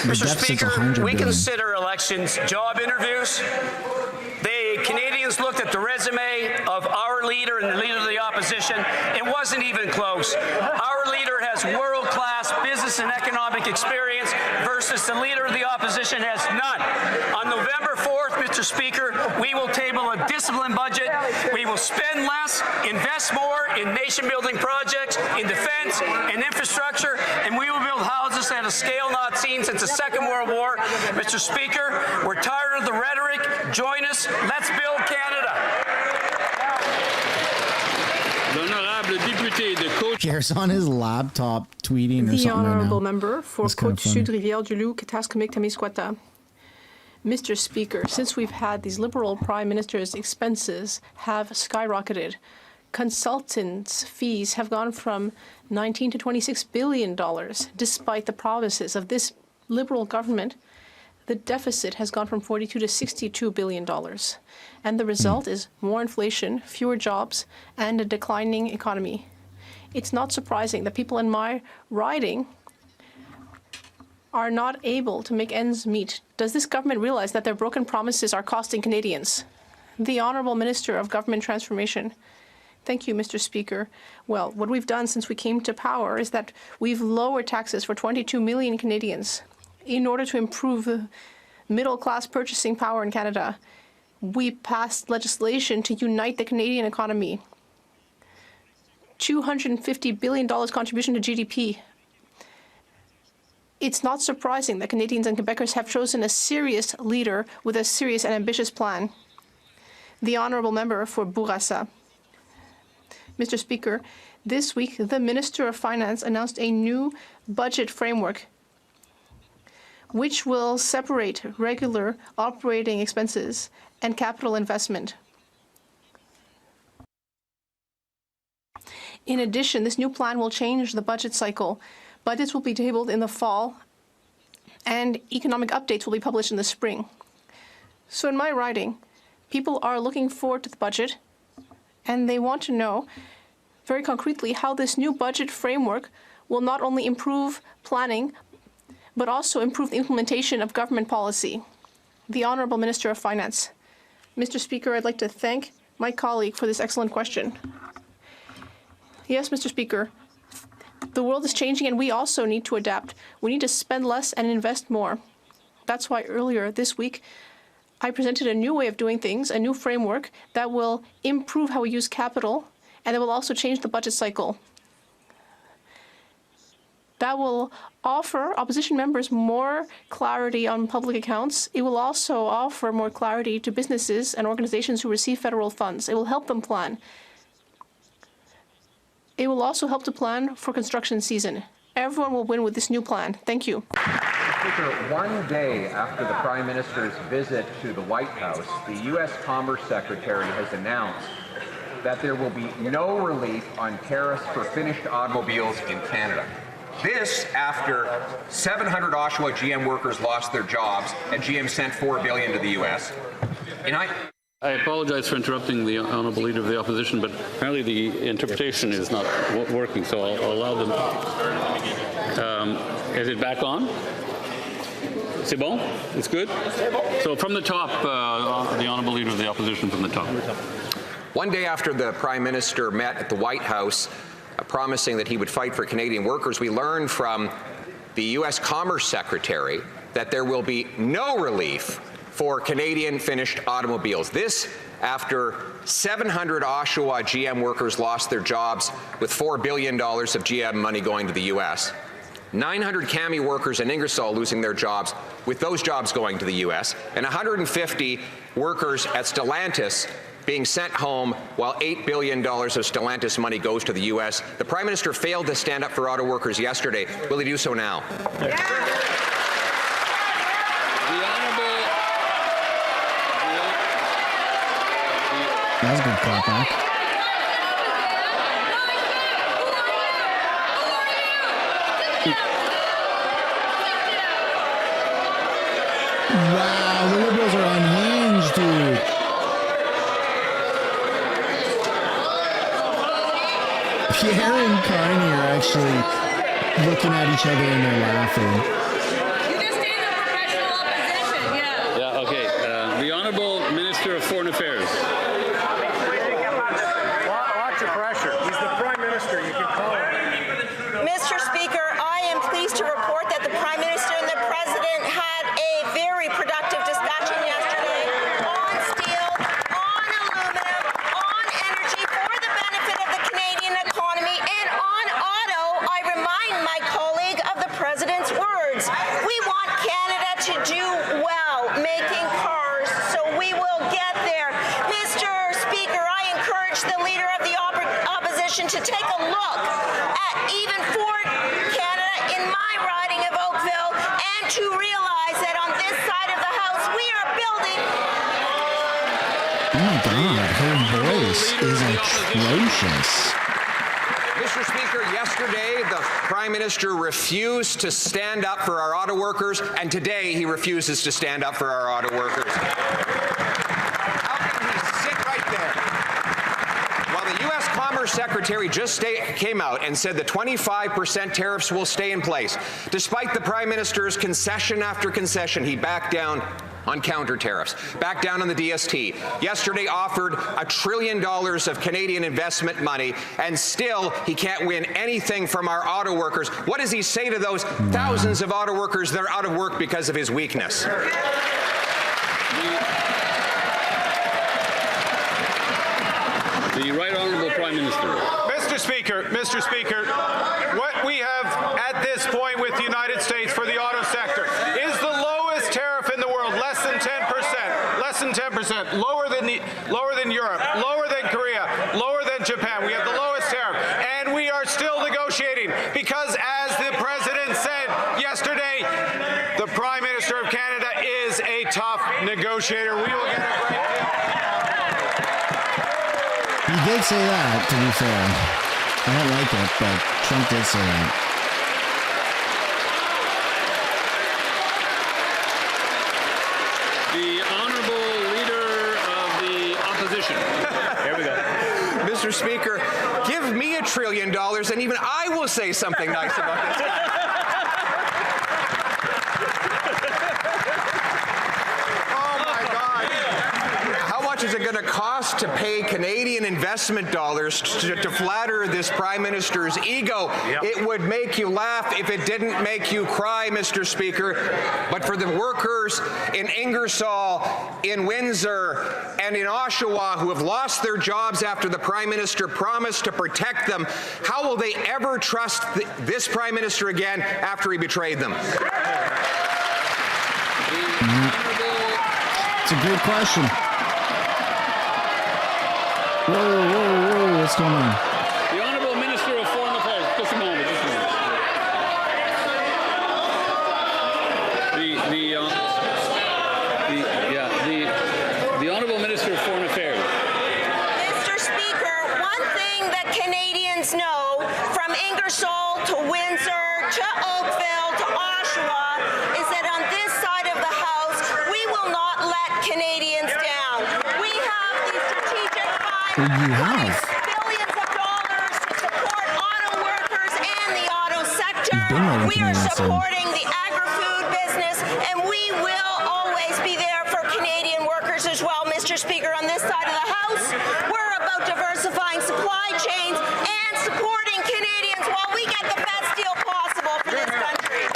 [SPEAKER 17] Mr. Speaker, we consider elections job interviews. The Canadians looked at the resume of our leader and the leader of the opposition. It wasn't even close. Our leader has world-class business and economic experience versus the leader of the opposition has none. On November 4th, Mr. Speaker, we will table a disciplined budget. We will spend less, invest more in nation-building projects, in defense and infrastructure, and we will build houses at a scale not seen since the Second World War. Mr. Speaker, we're tired of the rhetoric. Join us. Let's build Canada.
[SPEAKER 1] Pierre's on his laptop tweeting or
[SPEAKER 13] the
[SPEAKER 1] something
[SPEAKER 13] honourable
[SPEAKER 1] right now.
[SPEAKER 13] member for Côte-Sud, Rivière-du-Loup, Kataskamik-Temiscouata. Mr. Speaker, since we've had these Liberal Prime Ministers, expenses have skyrocketed. Consultants' fees have gone from $19 to $26 billion, despite the promises of this Liberal government. The deficit has gone from $42 to $62 billion. And the result is more inflation, fewer jobs, and a declining economy. It's not surprising that people in my riding are not able to make ends meet. Does this government realize that their broken promises are costing Canadians? The Honourable Minister of Government Transformation. Thank you, Mr. Speaker. Well, what we've done since we came to power is that we've lowered taxes for 22 million Canadians in order to improve middle-class purchasing power in Canada. We passed legislation to unite the Canadian economy. $250 billion contribution to GDP. It's not surprising that Canadians and Quebecers have chosen a serious leader with a serious and ambitious plan. The Honourable Member for Bourassa. Mr. Speaker, this week the Minister of Finance announced a new budget framework which will separate regular operating expenses and capital investment. In addition, this new plan will change the budget cycle. Budgets will be tabled in the fall, and economic updates will be published in the spring. So in my riding, people are looking forward to the budget, and they want to know very concretely how this new budget framework will not only improve planning, but also improve the implementation of government policy. The Honourable Minister of Finance. Mr. Speaker, I'd like to thank my colleague for this excellent question. Yes, Mr. Speaker, the world is changing and we also need to adapt. We need to spend less and invest more. That's why earlier this week, I presented a new way of doing things, a new framework that will improve how we use capital, and that will also change the budget cycle. That will offer opposition members more clarity on public accounts. It will also offer more clarity to businesses and organizations who receive federal funds. It will help them plan. It will also help to plan for construction season. Everyone will win with this new plan. Thank you.
[SPEAKER 8] Speaker, one day after the Prime Minister's visit to the White House, the U.S. Commerce Secretary has announced that there will be no relief on tariffs for finished automobiles in Canada. This after 700 Oshawa GM workers lost their jobs and GM sent $4 billion to the U.S.
[SPEAKER 22] I apologize for interrupting the Honourable Leader of the Opposition, but apparently the interpretation is not working, so I'll allow them. Is it back on? C'est bon? It's good? So from the top, the Honourable Leader of the Opposition from the top.
[SPEAKER 8] One day after the Prime Minister met at the White House, promising that he would fight for Canadian workers, we learned from the U.S. Commerce Secretary that there will be no relief for Canadian finished automobiles. This after 700 Oshawa GM workers lost their jobs with $4 billion of GM money going to the U.S. 900 CAMI workers in Ingersoll losing their jobs with those jobs going to the U.S. and 150 workers at Stellantis being sent home while $8 billion of Stellantis money goes to the U.S. The Prime Minister failed to stand up for auto workers yesterday. Will he do so now?
[SPEAKER 1] That was a good callback. Wow, the Liberals are unhinged, dude. Pierre and Carney are actually looking at each other and they're laughing.
[SPEAKER 22] Yeah, okay. The Honourable Minister of Foreign Affairs.
[SPEAKER 12] Watch your pressure. He's the Prime Minister. You can call him.
[SPEAKER 10] Mr. Speaker, I am pleased to report that the Prime Minister and the President had a very productive discussion yesterday on steel, on aluminum, on energy for the benefit of the Canadian economy, and on auto. I remind my colleague of the President's words. We want Canada to do well making cars, so we will get there. Mr. Speaker, I encourage the Leader of the Opposition to take a look at even Ford Canada in my riding of Oakville and to realize that on this side of the House we are building.
[SPEAKER 1] Oh my God, her voice is atrocious.
[SPEAKER 8] Mr. Speaker, yesterday the Prime Minister refused to stand up for our auto workers, and today he refuses to stand up for our auto workers. How can he sit right there while the U.S. Commerce Secretary just came out and said the 25% tariffs will stay in place? Despite the Prime Minister's concession after concession, he backed down on counter tariffs, backed down on the DST. Yesterday offered $1 trillion of Canadian investment money, and still he can't win anything from our auto workers. What does he say to those thousands of auto workers that are out of work because of his weakness?
[SPEAKER 22] The Right Honourable Prime Minister.
[SPEAKER 7] Mr. Speaker, what we have at this point with the United States for the auto sector is the lowest tariff in the world, less than 10%, lower than Europe, lower than Korea, lower than Japan. We have the lowest tariff, and we are still negotiating because, as the President said yesterday, the Prime Minister of Canada is a tough negotiator. We will get a great deal.
[SPEAKER 1] He did say that, to be fair. I don't like it, but Trump did say that.
[SPEAKER 22] The Honourable Leader of the Opposition.
[SPEAKER 8] There we go. Mr. Speaker, give me $1 trillion and even I will say something nice about this. Oh my God. How much is it going to cost to pay Canadian investment dollars to flatter this Prime Minister's ego? Yep. It would make you laugh if it didn't make you cry, Mr. Speaker. But for the workers in Ingersoll, in Windsor, and in Oshawa who have lost their jobs after the Prime Minister promised to protect them, how will they ever trust this Prime Minister again after he betrayed them?
[SPEAKER 1] It's a great question. Whoa, what's going on?
[SPEAKER 22] The Honourable Minister of Foreign Affairs. Just a moment. The Honourable Minister of Foreign Affairs.
[SPEAKER 10] Mr. Speaker, one thing that Canadians know from Ingersoll to Windsor to Oakville to Oshawa is that on this side of the House, we will not let Canadians down. We have these strategic funds, billions of dollars to support auto workers and the auto sector. We are supporting the agri-food business, and we will always be there for Canadian workers as well, Mr. Speaker. On this side of the House, we're about diversifying supply chains and supporting Canadians while we get the best deal possible for this country.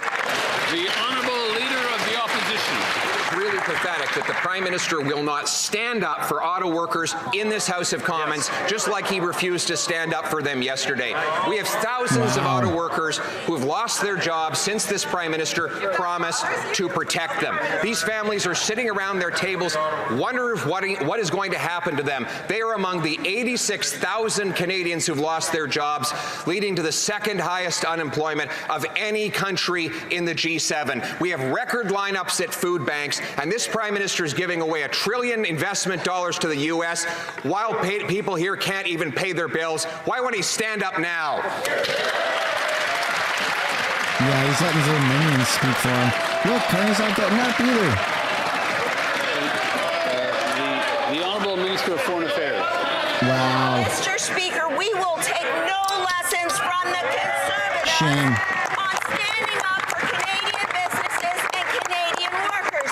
[SPEAKER 22] The Honourable Leader of the Opposition.
[SPEAKER 8] It's really pathetic that the Prime Minister will not stand up for auto workers in this House of Commons, just like he refused to stand up for them yesterday. We have thousands of auto workers who have lost their jobs since this Prime Minister promised to protect them. These families are sitting around their tables wondering what is going to happen to them. They are among the 86,000 Canadians who've lost their jobs, leading to the second highest unemployment of any country in the G7. We have record lineups at food banks, and this Prime Minister is giving away $1 trillion investment dollars to the U.S. while people here can't even pay their bills. Why won't he stand up now?
[SPEAKER 1] Yeah, he's letting his little minions speak for him. Look, Carney's not getting up either.
[SPEAKER 22] The Honourable Minister of Foreign Affairs.
[SPEAKER 1] Wow.
[SPEAKER 10] Mr. Speaker, we will take no lessons from the Conservatives
[SPEAKER 1] Shame.
[SPEAKER 10] on standing up for Canadian businesses and Canadian workers.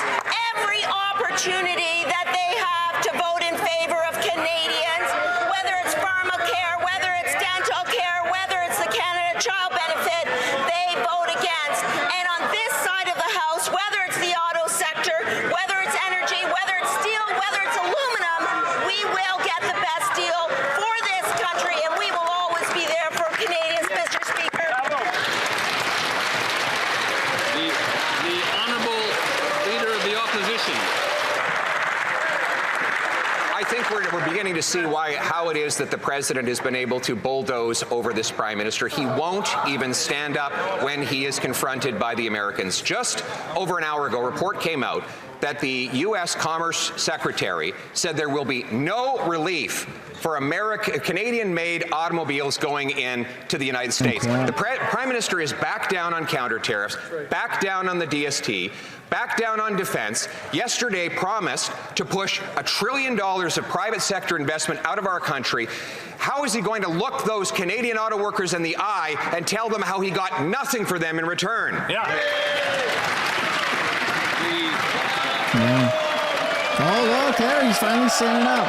[SPEAKER 10] Every opportunity that they have to vote in favor of Canadians, whether it's pharmacare, whether it's dental care, whether it's the Canada Child Benefit, they vote against. And on this side of the House, whether it's the auto sector, whether it's energy, whether it's steel, whether it's aluminum, we will get the best deal for this country, and we will always be there for Canadians, Mr. Speaker.
[SPEAKER 22] The Honourable Leader of the Opposition.
[SPEAKER 8] I think we're beginning to see how it is that the President has been able to bulldoze over this Prime Minister. He won't even stand up when he is confronted by the Americans. Just over an hour ago, a report came out that the U.S. Commerce Secretary said there will be no relief for Canadian-made automobiles going into the United States.
[SPEAKER 1] Okay.
[SPEAKER 8] The Prime Minister is back down on counter tariffs, back down on the DST, back down on defense. Yesterday promised to push $1 trillion of private sector investment out of our country. How is he going to look those Canadian auto workers in the eye and tell them how he got nothing for them in return?
[SPEAKER 1] Yeah. Oh, look there, he's finally standing up.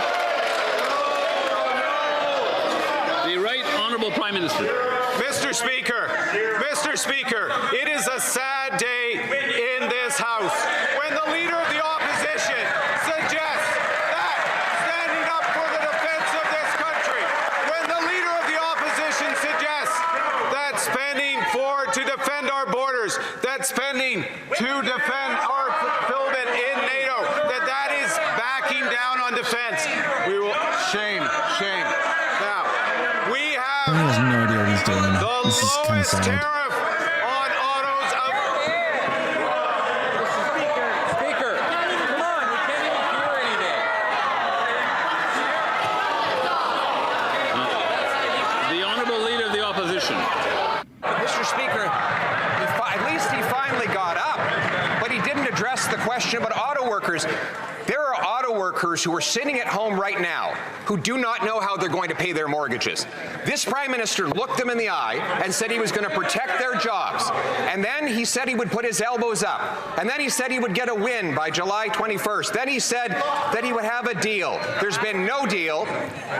[SPEAKER 22] The Right Honourable Prime Minister.
[SPEAKER 7] Mr. Speaker, it is a sad day in this House when the Leader of the Opposition suggests that standing up for the defense of this country, when the Leader of the Opposition suggests that spending to defend our borders, that spending to defend our fulfillment in NATO, that is backing down on defense. We will shame. Now, we have
[SPEAKER 1] He has no idea what he's doing. This is kind of sad.
[SPEAKER 7] tariff on autos of
[SPEAKER 22] Speaker, come on, we can't even hear anything. The Honourable Leader of the Opposition.
[SPEAKER 8] Mr. Speaker, at least he finally got up, but he didn't address the question about auto workers. There are auto workers who are sitting at home right now who do not know how they're going to pay their mortgages. This Prime Minister looked them in the eye and said he was going to protect their jobs. And then he said he would put his elbows up. And then he said he would get a win by July 21st. Then he said that he would have a deal. There's been no deal.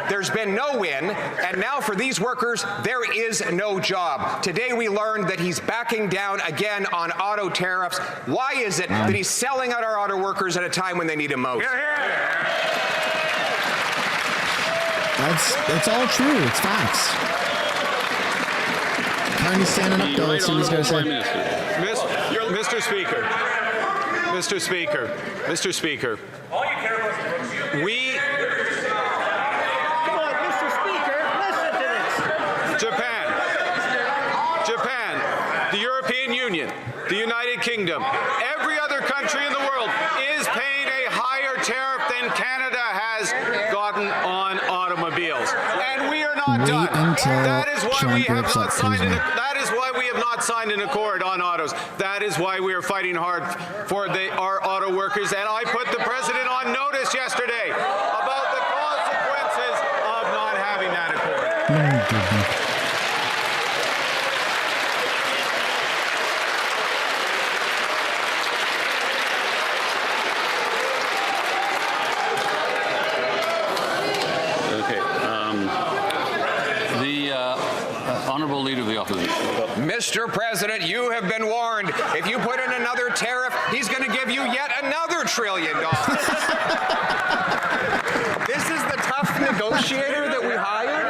[SPEAKER 8] There's been no win. And now for these workers, there is no job. Today we learned that he's backing down again on auto tariffs. Why is it that he's selling out our auto workers at a time when they need him most?
[SPEAKER 1] It's all true. It's facts. Carney's standing up though. Let's see what he's going to say.
[SPEAKER 7] Mr. Speaker, we...
[SPEAKER 19] Come on, Mr. Speaker, listen to this.
[SPEAKER 7] Japan, the European Union, the United Kingdom, every other country in the world is paying a higher tariff than Canada has gotten on automobiles. And we are not done. That is why we have not signed an accord on autos. That is why we are fighting hard for our auto workers. And I put the President on notice yesterday about the consequences of not having that accord.
[SPEAKER 22] Okay. The Honourable Leader of the Opposition.
[SPEAKER 8] Mr. President, you have been warned. If you put in another tariff, he's going to give you yet another $1 trillion. This is the tough negotiator that we hired?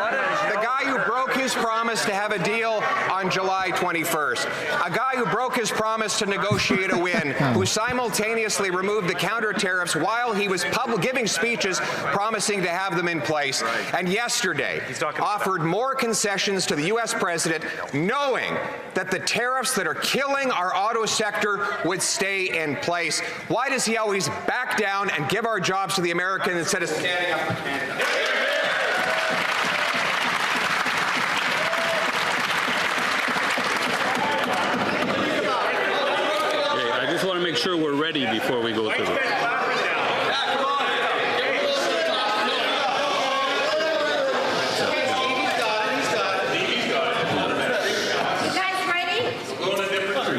[SPEAKER 8] The guy who broke his promise to have a deal on July 21st. A guy who broke his promise to negotiate a win, who simultaneously removed the counter tariffs while he was giving speeches promising to have them in place. And yesterday offered more concessions to the U.S. president, knowing that the tariffs that are killing our auto sector would stay in place. Why does he always back down and give our jobs to the Americans instead of standing up for Canada?
[SPEAKER 22] I just want to make sure we're ready before we go to the...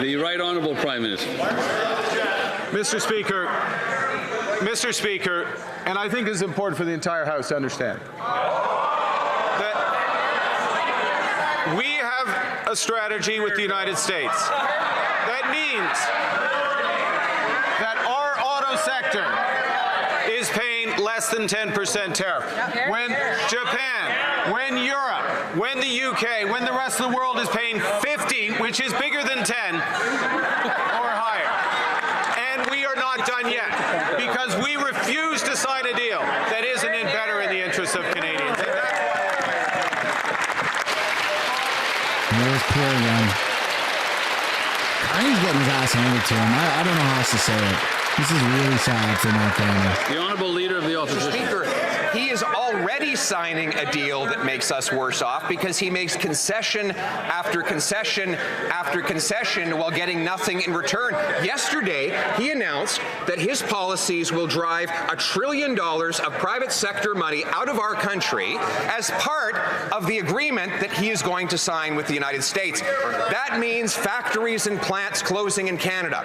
[SPEAKER 22] The Right Honourable Prime Minister.
[SPEAKER 7] Mr. Speaker, and I think this is important for the entire House to understand, that we have a strategy with the United States. That means that our auto sector is paying less than 10% tariff. When Japan, when Europe, when the UK, when the rest of the world is paying 50, which is bigger than 10 or higher. And we are not done yet because we refuse to sign a deal that isn't better in the interests of Canadians. And that's why.
[SPEAKER 1] There's Pierre again. Carney's getting his ass handed to him. I don't know how else to say it. This is really sad for my family.
[SPEAKER 22] The Honourable Leader of the Opposition.
[SPEAKER 8] Speaker, he is already signing a deal that makes us worse off because he makes concession after concession after concession while getting nothing in return. Yesterday, he announced that his policies will drive $1 trillion of private sector money out of our country as part of the agreement that he is going to sign with the United States. That means factories and plants closing in Canada.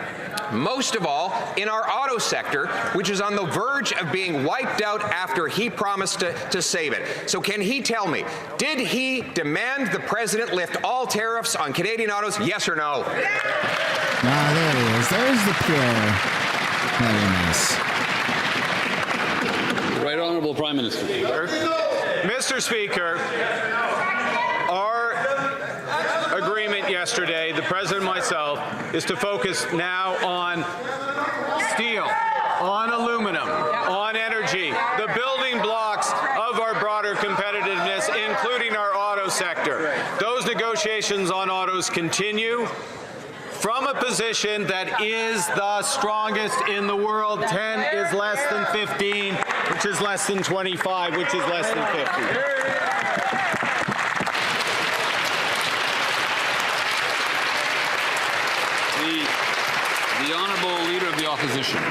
[SPEAKER 8] Most of all, in our auto sector, which is on the verge of being wiped out after he promised to save it. So can he tell me, did he demand the president lift all tariffs on Canadian autos, yes or no?
[SPEAKER 1] Ah, there he is. There's the Pierre. Very nice.
[SPEAKER 22] Right Honourable Prime Minister.
[SPEAKER 7] Mr. Speaker, our agreement yesterday, the President and myself, is to focus now on steel, on aluminum, on energy, the building blocks of our broader competitiveness, including our auto sector. Those negotiations on autos continue from a position that is the strongest in the world. 10 is less than 15, which is less than 25, which is less than 50.
[SPEAKER 22] The Honourable Leader of the Opposition.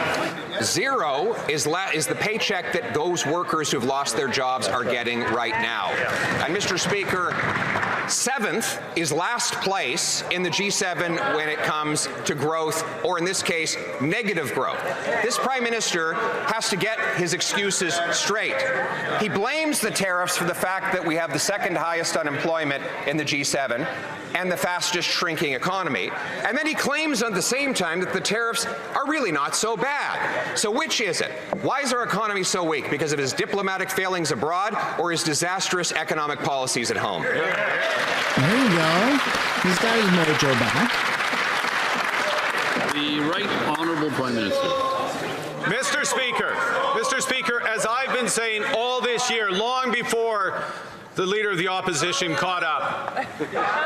[SPEAKER 8] Zero is the paycheck that those workers who've lost their jobs are getting right now. And Mr. Speaker, 7th is last place in the G7 when it comes to growth, or in this case, negative growth. This Prime Minister has to get his excuses straight. He blames the tariffs for the fact that we have the second highest unemployment in the G7 and the fastest shrinking economy. And then he claims at the same time that the tariffs are really not so bad. So which is it? Why is our economy so weak? Because of his diplomatic failings abroad or his disastrous economic policies at home?
[SPEAKER 1] There you go. He's got his mojo back.
[SPEAKER 22] The Right Honourable Prime Minister.
[SPEAKER 7] Mr. Speaker, as I've been saying all this year, long before the Leader of the Opposition caught up,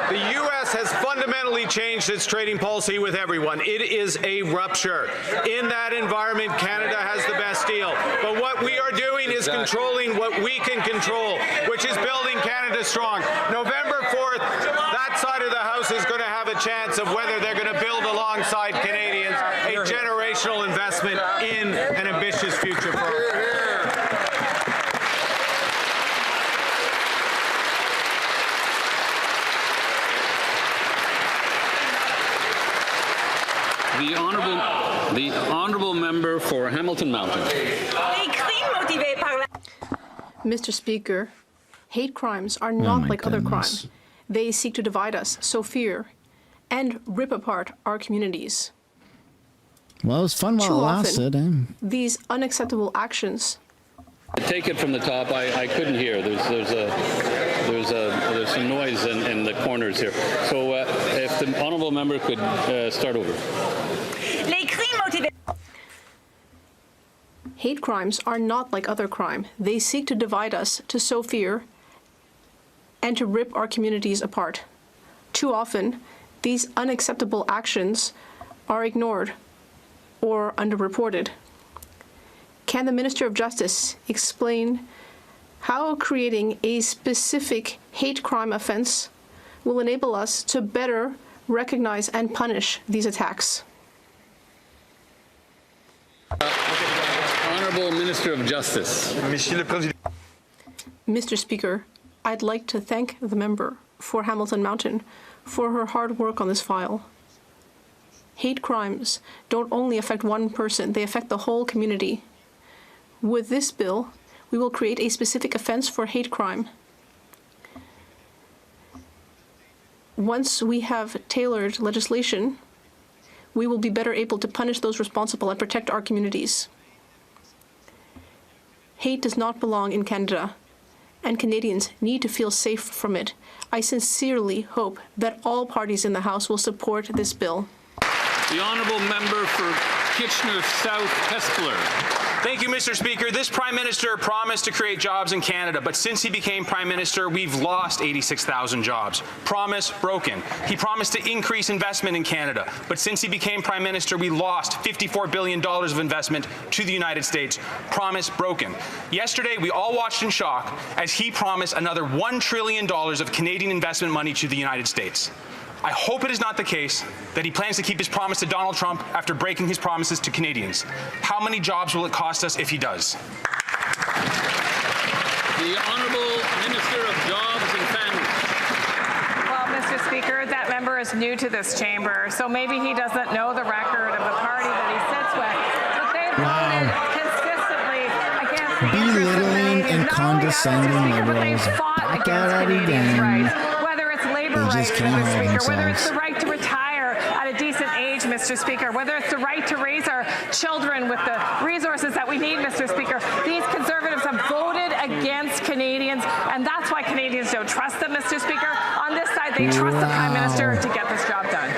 [SPEAKER 7] the U.S. has fundamentally changed its trading policy with everyone. It is a rupture. In that environment, Canada has the best deal. But what we are doing is controlling what we can control, which is building Canada strong. November 4th, that side of the House is going to have a chance of whether they're going to build alongside Canadians a generational investment in an ambitious future for our country.
[SPEAKER 22] The honourable member for Hamilton Mountain.
[SPEAKER 13] Mr. Speaker, hate crimes are not like other crimes. They seek to divide us, sow fear, and rip apart our communities.
[SPEAKER 1] Well, it was fun while it lasted.
[SPEAKER 13] These unacceptable actions.
[SPEAKER 22] Take it from the top. I couldn't hear. There's some noise in the corners here. So if the honourable member could start over.
[SPEAKER 13] Hate crimes are not like other crime. They seek to divide us, to sow fear, and to rip our communities apart. Too often, these unacceptable actions are ignored or underreported. Can the Minister of Justice explain how creating a specific hate crime offense will enable us to better recognize and punish these attacks?
[SPEAKER 22] Honourable Minister of Justice.
[SPEAKER 13] Mr. Speaker, I'd like to thank the member for Hamilton Mountain for her hard work on this file. Hate crimes don't only affect one person, they affect the whole community. With this bill, we will create a specific offense for hate crime. Once we have tailored legislation, we will be better able to punish those responsible and protect our communities. Hate does not belong in Canada, and Canadians need to feel safe from it. I sincerely hope that all parties in the House will support this bill.
[SPEAKER 22] The honourable member for Kitchener South Hespeler.
[SPEAKER 7] Thank you, Mr. Speaker. This Prime Minister promised to create jobs in Canada, but since he became Prime Minister, we've lost 86,000 jobs. Promise broken. He promised to increase investment in Canada, but since he became Prime Minister, we lost $54 billion of investment to the United States. Promise broken. Yesterday, we all watched in shock as he promised another $1 trillion of Canadian investment money to the United States. I hope it is not the case that he plans to keep his promise to Donald Trump after breaking his promises to Canadians. How many jobs will it cost us if he does?
[SPEAKER 22] The Honourable Minister of Jobs and Families.
[SPEAKER 14] Well, Mr. Speaker, that member is new to this chamber, so maybe he doesn't know the record of the party that he sits with. But they've voted consistently against the interests of
[SPEAKER 1] Belittling and condescending liberals.
[SPEAKER 14] Back out Canadians' rights. Right, Mr. Speaker, whether it's the right to retire at a decent age, Mr. Speaker, whether it's the right to raise our children with the resources that we need, Mr. Speaker, these Conservatives have voted against Canadians, and that's why Canadians don't trust them, Mr. Speaker. On this side, they trust the Prime Minister to get this job done.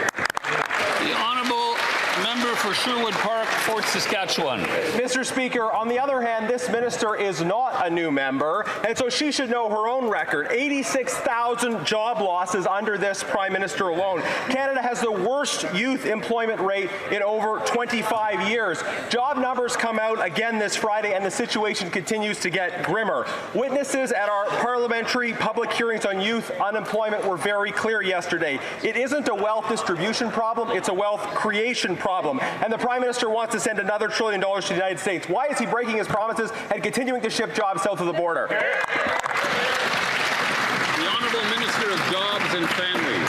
[SPEAKER 22] The honourable member for Sherwood Park, Fort Saskatchewan.
[SPEAKER 2] Mr. Speaker, on the other hand, this minister is not a new member, and so she should know her own record. 86,000 job losses under this Prime Minister alone. Canada has the worst youth employment rate in over 25 years. Job numbers come out again this Friday, and the situation continues to get grimmer. Witnesses at our parliamentary public hearings on youth unemployment were very clear yesterday. It isn't a wealth distribution problem, it's a wealth creation problem. And the Prime Minister wants to send another $1 trillion to the United States. Why is he breaking his promises and continuing to ship jobs south of the border?
[SPEAKER 22] The Honourable Minister of Jobs and Families.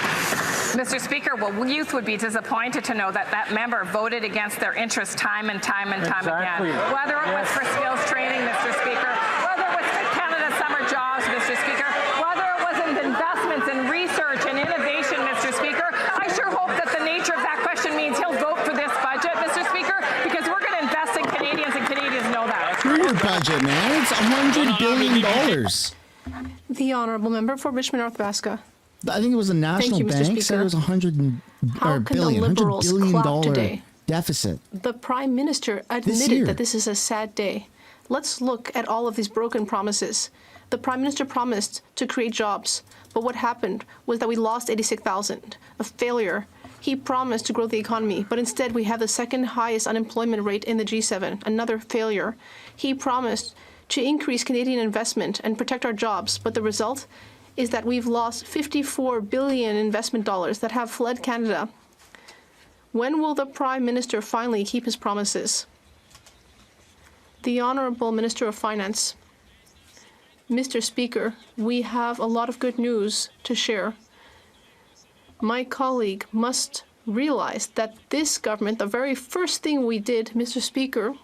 [SPEAKER 14] Mr. Speaker, well, youth would be disappointed to know that that member voted against their interests time and time and time again. Whether it was for skills training, Mr. Speaker, whether it was for Canada summer jobs, Mr. Speaker, whether it was in investments in research and innovation, Mr. Speaker, I sure hope that the nature of that question means he'll vote for this budget, Mr. Speaker, because we're going to invest in Canadians, and Canadians know that.
[SPEAKER 1] Screw your budget, man. It's $100 billion.
[SPEAKER 13] The honourable member for Richmond North Basca.
[SPEAKER 1] I think it was a national bank said it was $100 billion deficit.
[SPEAKER 13] The Prime Minister admitted that this is a sad day. Let's look at all of these broken promises. The Prime Minister promised to create jobs, but what happened was that we lost 86,000, a failure. He promised to grow the economy, but instead we have the second highest unemployment rate in the G7, another failure. He promised to increase Canadian investment and protect our jobs, but the result is that we've lost $54 billion investment dollars that have fled Canada. When will the Prime Minister finally keep his promises? The Honourable Minister of Finance. Mr. Speaker, we have a lot of good news to share. My colleague must realize that this government, the very first thing we did, Mr. Speaker,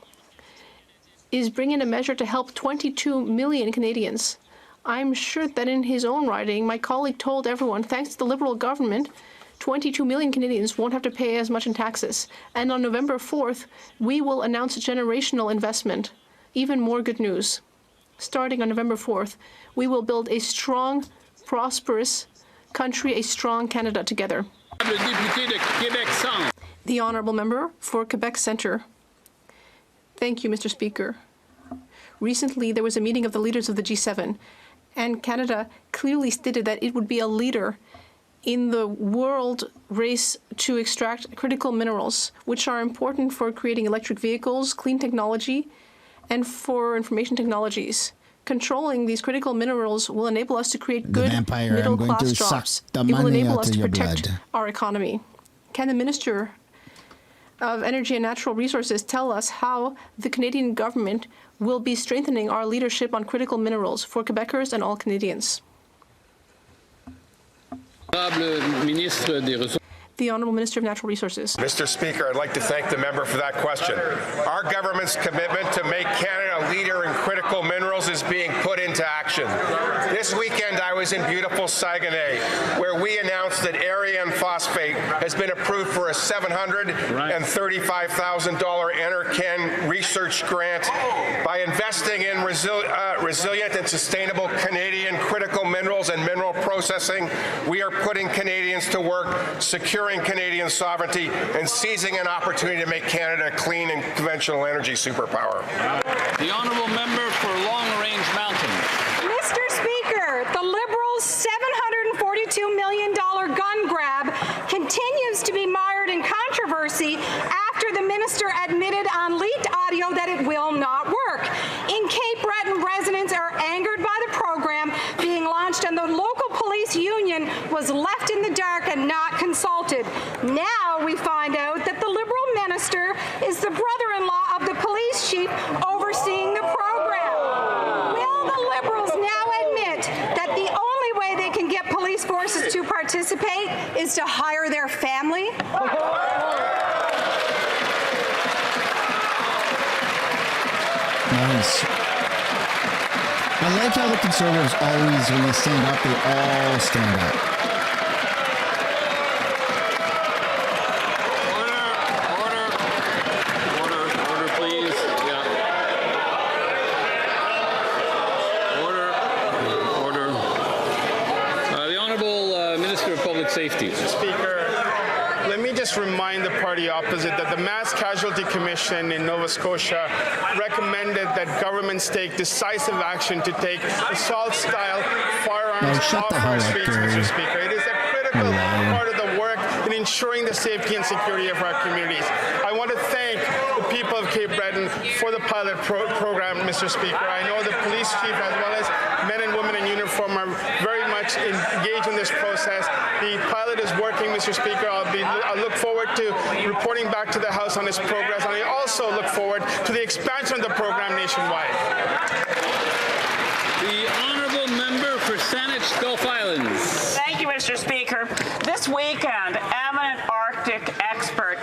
[SPEAKER 13] is bring in a measure to help 22 million Canadians. I'm sure that in his own writing, my colleague told everyone, thanks to the Liberal government, 22 million Canadians won't have to pay as much in taxes. And on November 4th, we will announce a generational investment. Even more good news. Starting on November 4th, we will build a strong, prosperous country, a strong Canada together. The Honourable Member for Quebec Centre. Thank you, Mr. Speaker. Recently, there was a meeting of the leaders of the G7, and Canada clearly stated that it would be a leader in the world race to extract critical minerals, which are important for creating electric vehicles, clean technology, and for information technologies. Controlling these critical minerals will enable us to create good middle-class jobs. It will enable us to protect our economy. Can the Minister of Energy and Natural Resources tell us how the Canadian government will be strengthening our leadership on critical minerals for Quebecers and all Canadians? The Honourable Minister of Natural Resources.
[SPEAKER 3] Mr. Speaker, I'd like to thank the member for that question. Our government's commitment to make Canada a leader in critical minerals is being put into action. This weekend, I was in beautiful Saguenay, where we announced that Ariane phosphate has been approved for a $735,000 NRCan research grant. By investing in resilient and sustainable Canadian critical minerals and mineral processing, we are putting Canadians to work, securing Canadian sovereignty, and seizing an opportunity to make Canada a clean and conventional energy superpower.
[SPEAKER 22] The Honourable Member for Long Range Mountains.
[SPEAKER 20] Mr. Speaker, the Liberals' $742 million gun grab continues to be mired in controversy after the minister admitted on leaked audio that it will not work. In Cape Breton, residents are angered by the program being launched, and the local police union was left in the dark and not consulted. Now we find out that the Liberal minister is the brother-in-law of the police chief overseeing the program. Will the Liberals now admit that the only way they can get police forces to participate is to hire their family?
[SPEAKER 1] Nice. I like how the Conservatives always, when they stand up, they all stand up.
[SPEAKER 22] Order, please. Yeah. Order. The Honourable Minister of Public Safety.
[SPEAKER 21] Speaker, let me just remind the party opposite that the Mass Casualty Commission in Nova Scotia recommended that governments take decisive action to take assault-style firearms off our streets, Mr. Speaker. It is a critical part of the work in ensuring the safety and security of our communities. I want to thank the people of Cape Breton for the pilot program, Mr. Speaker. I know the police chief as well as men and women in uniform are very much engaged in this process. The pilot is working, Mr. Speaker. I look forward to reporting back to the House on its progress, and I also look forward to the expansion of the program nationwide.
[SPEAKER 22] The Honourable Member for Saanich Gulf Islands.
[SPEAKER 23] Thank you, Mr. Speaker. This weekend, eminent Arctic expert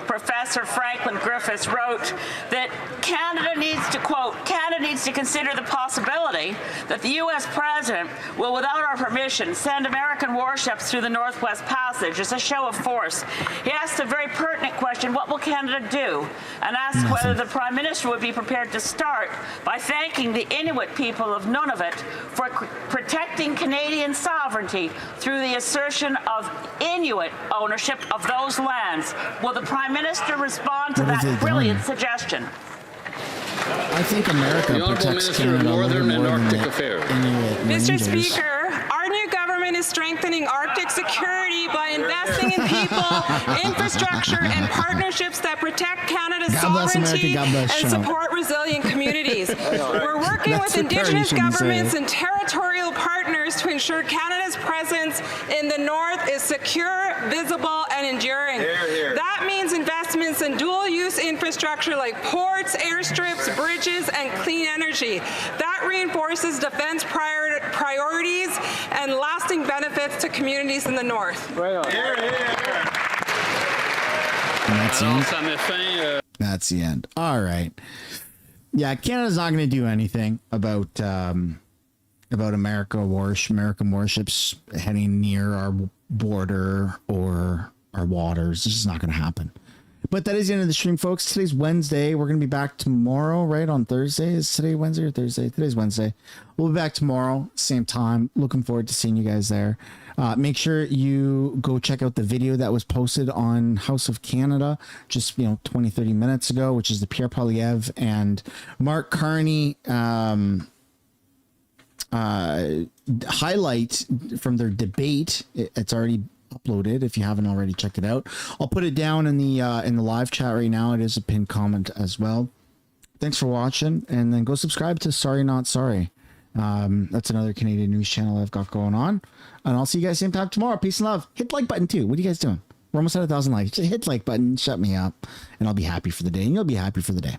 [SPEAKER 23] Professor Franklin Griffiths wrote that Canada needs to, quote, Canada needs to consider the possibility that the U.S. President will, without our permission, send American warships through the Northwest Passage as a show of force. He asked a very pertinent question, what will Canada do? And asked whether the Prime Minister would be prepared to start by thanking the Inuit people of Nunavut for protecting Canadian sovereignty through the assertion of Inuit ownership of those lands. Will the Prime Minister respond to that brilliant suggestion?
[SPEAKER 1] I think America protects Canada a little more than the Inuit
[SPEAKER 25] Mr.
[SPEAKER 1] Rangers.
[SPEAKER 25] Speaker, our new government is strengthening Arctic security by investing in people, infrastructure, and partnerships that protect Canada's sovereignty and support resilient communities. We're working with Indigenous governments and territorial partners to ensure Canada's presence in the North is secure, visible, and enduring. That means investments in dual-use infrastructure like ports, airstrips, bridges, and clean energy. That reinforces defense priorities and lasting benefits to communities in the North.
[SPEAKER 1] And that's the end. That's the end. All right. Yeah, Canada's not going to do anything about about American warships heading near our border or our waters. This is not going to happen. But that is the end of the stream, folks. Today's Wednesday. We're going to be back tomorrow, right? On Thursday. Is today Wednesday or Thursday? Today's Wednesday. We'll be back tomorrow, same time. Looking forward to seeing you guys there. Make sure you go check out the video that was posted on House of Canada just, 20, 30 minutes ago, which is the Pierre Poilievre and Mark Carney highlight from their debate. It's already uploaded if you haven't already checked it out. I'll put it down in the live chat right now. It is a pinned comment as well. Thanks for watching, and then go subscribe to Sorry Not Sorry. That's another Canadian news channel I've got going on, and I'll see you guys same time tomorrow. Peace and love. Hit the like button too. What are you guys doing? We're almost at 1,000 likes. Just hit the like button, shut me up, and I'll be happy for the day, and you'll be happy for the day.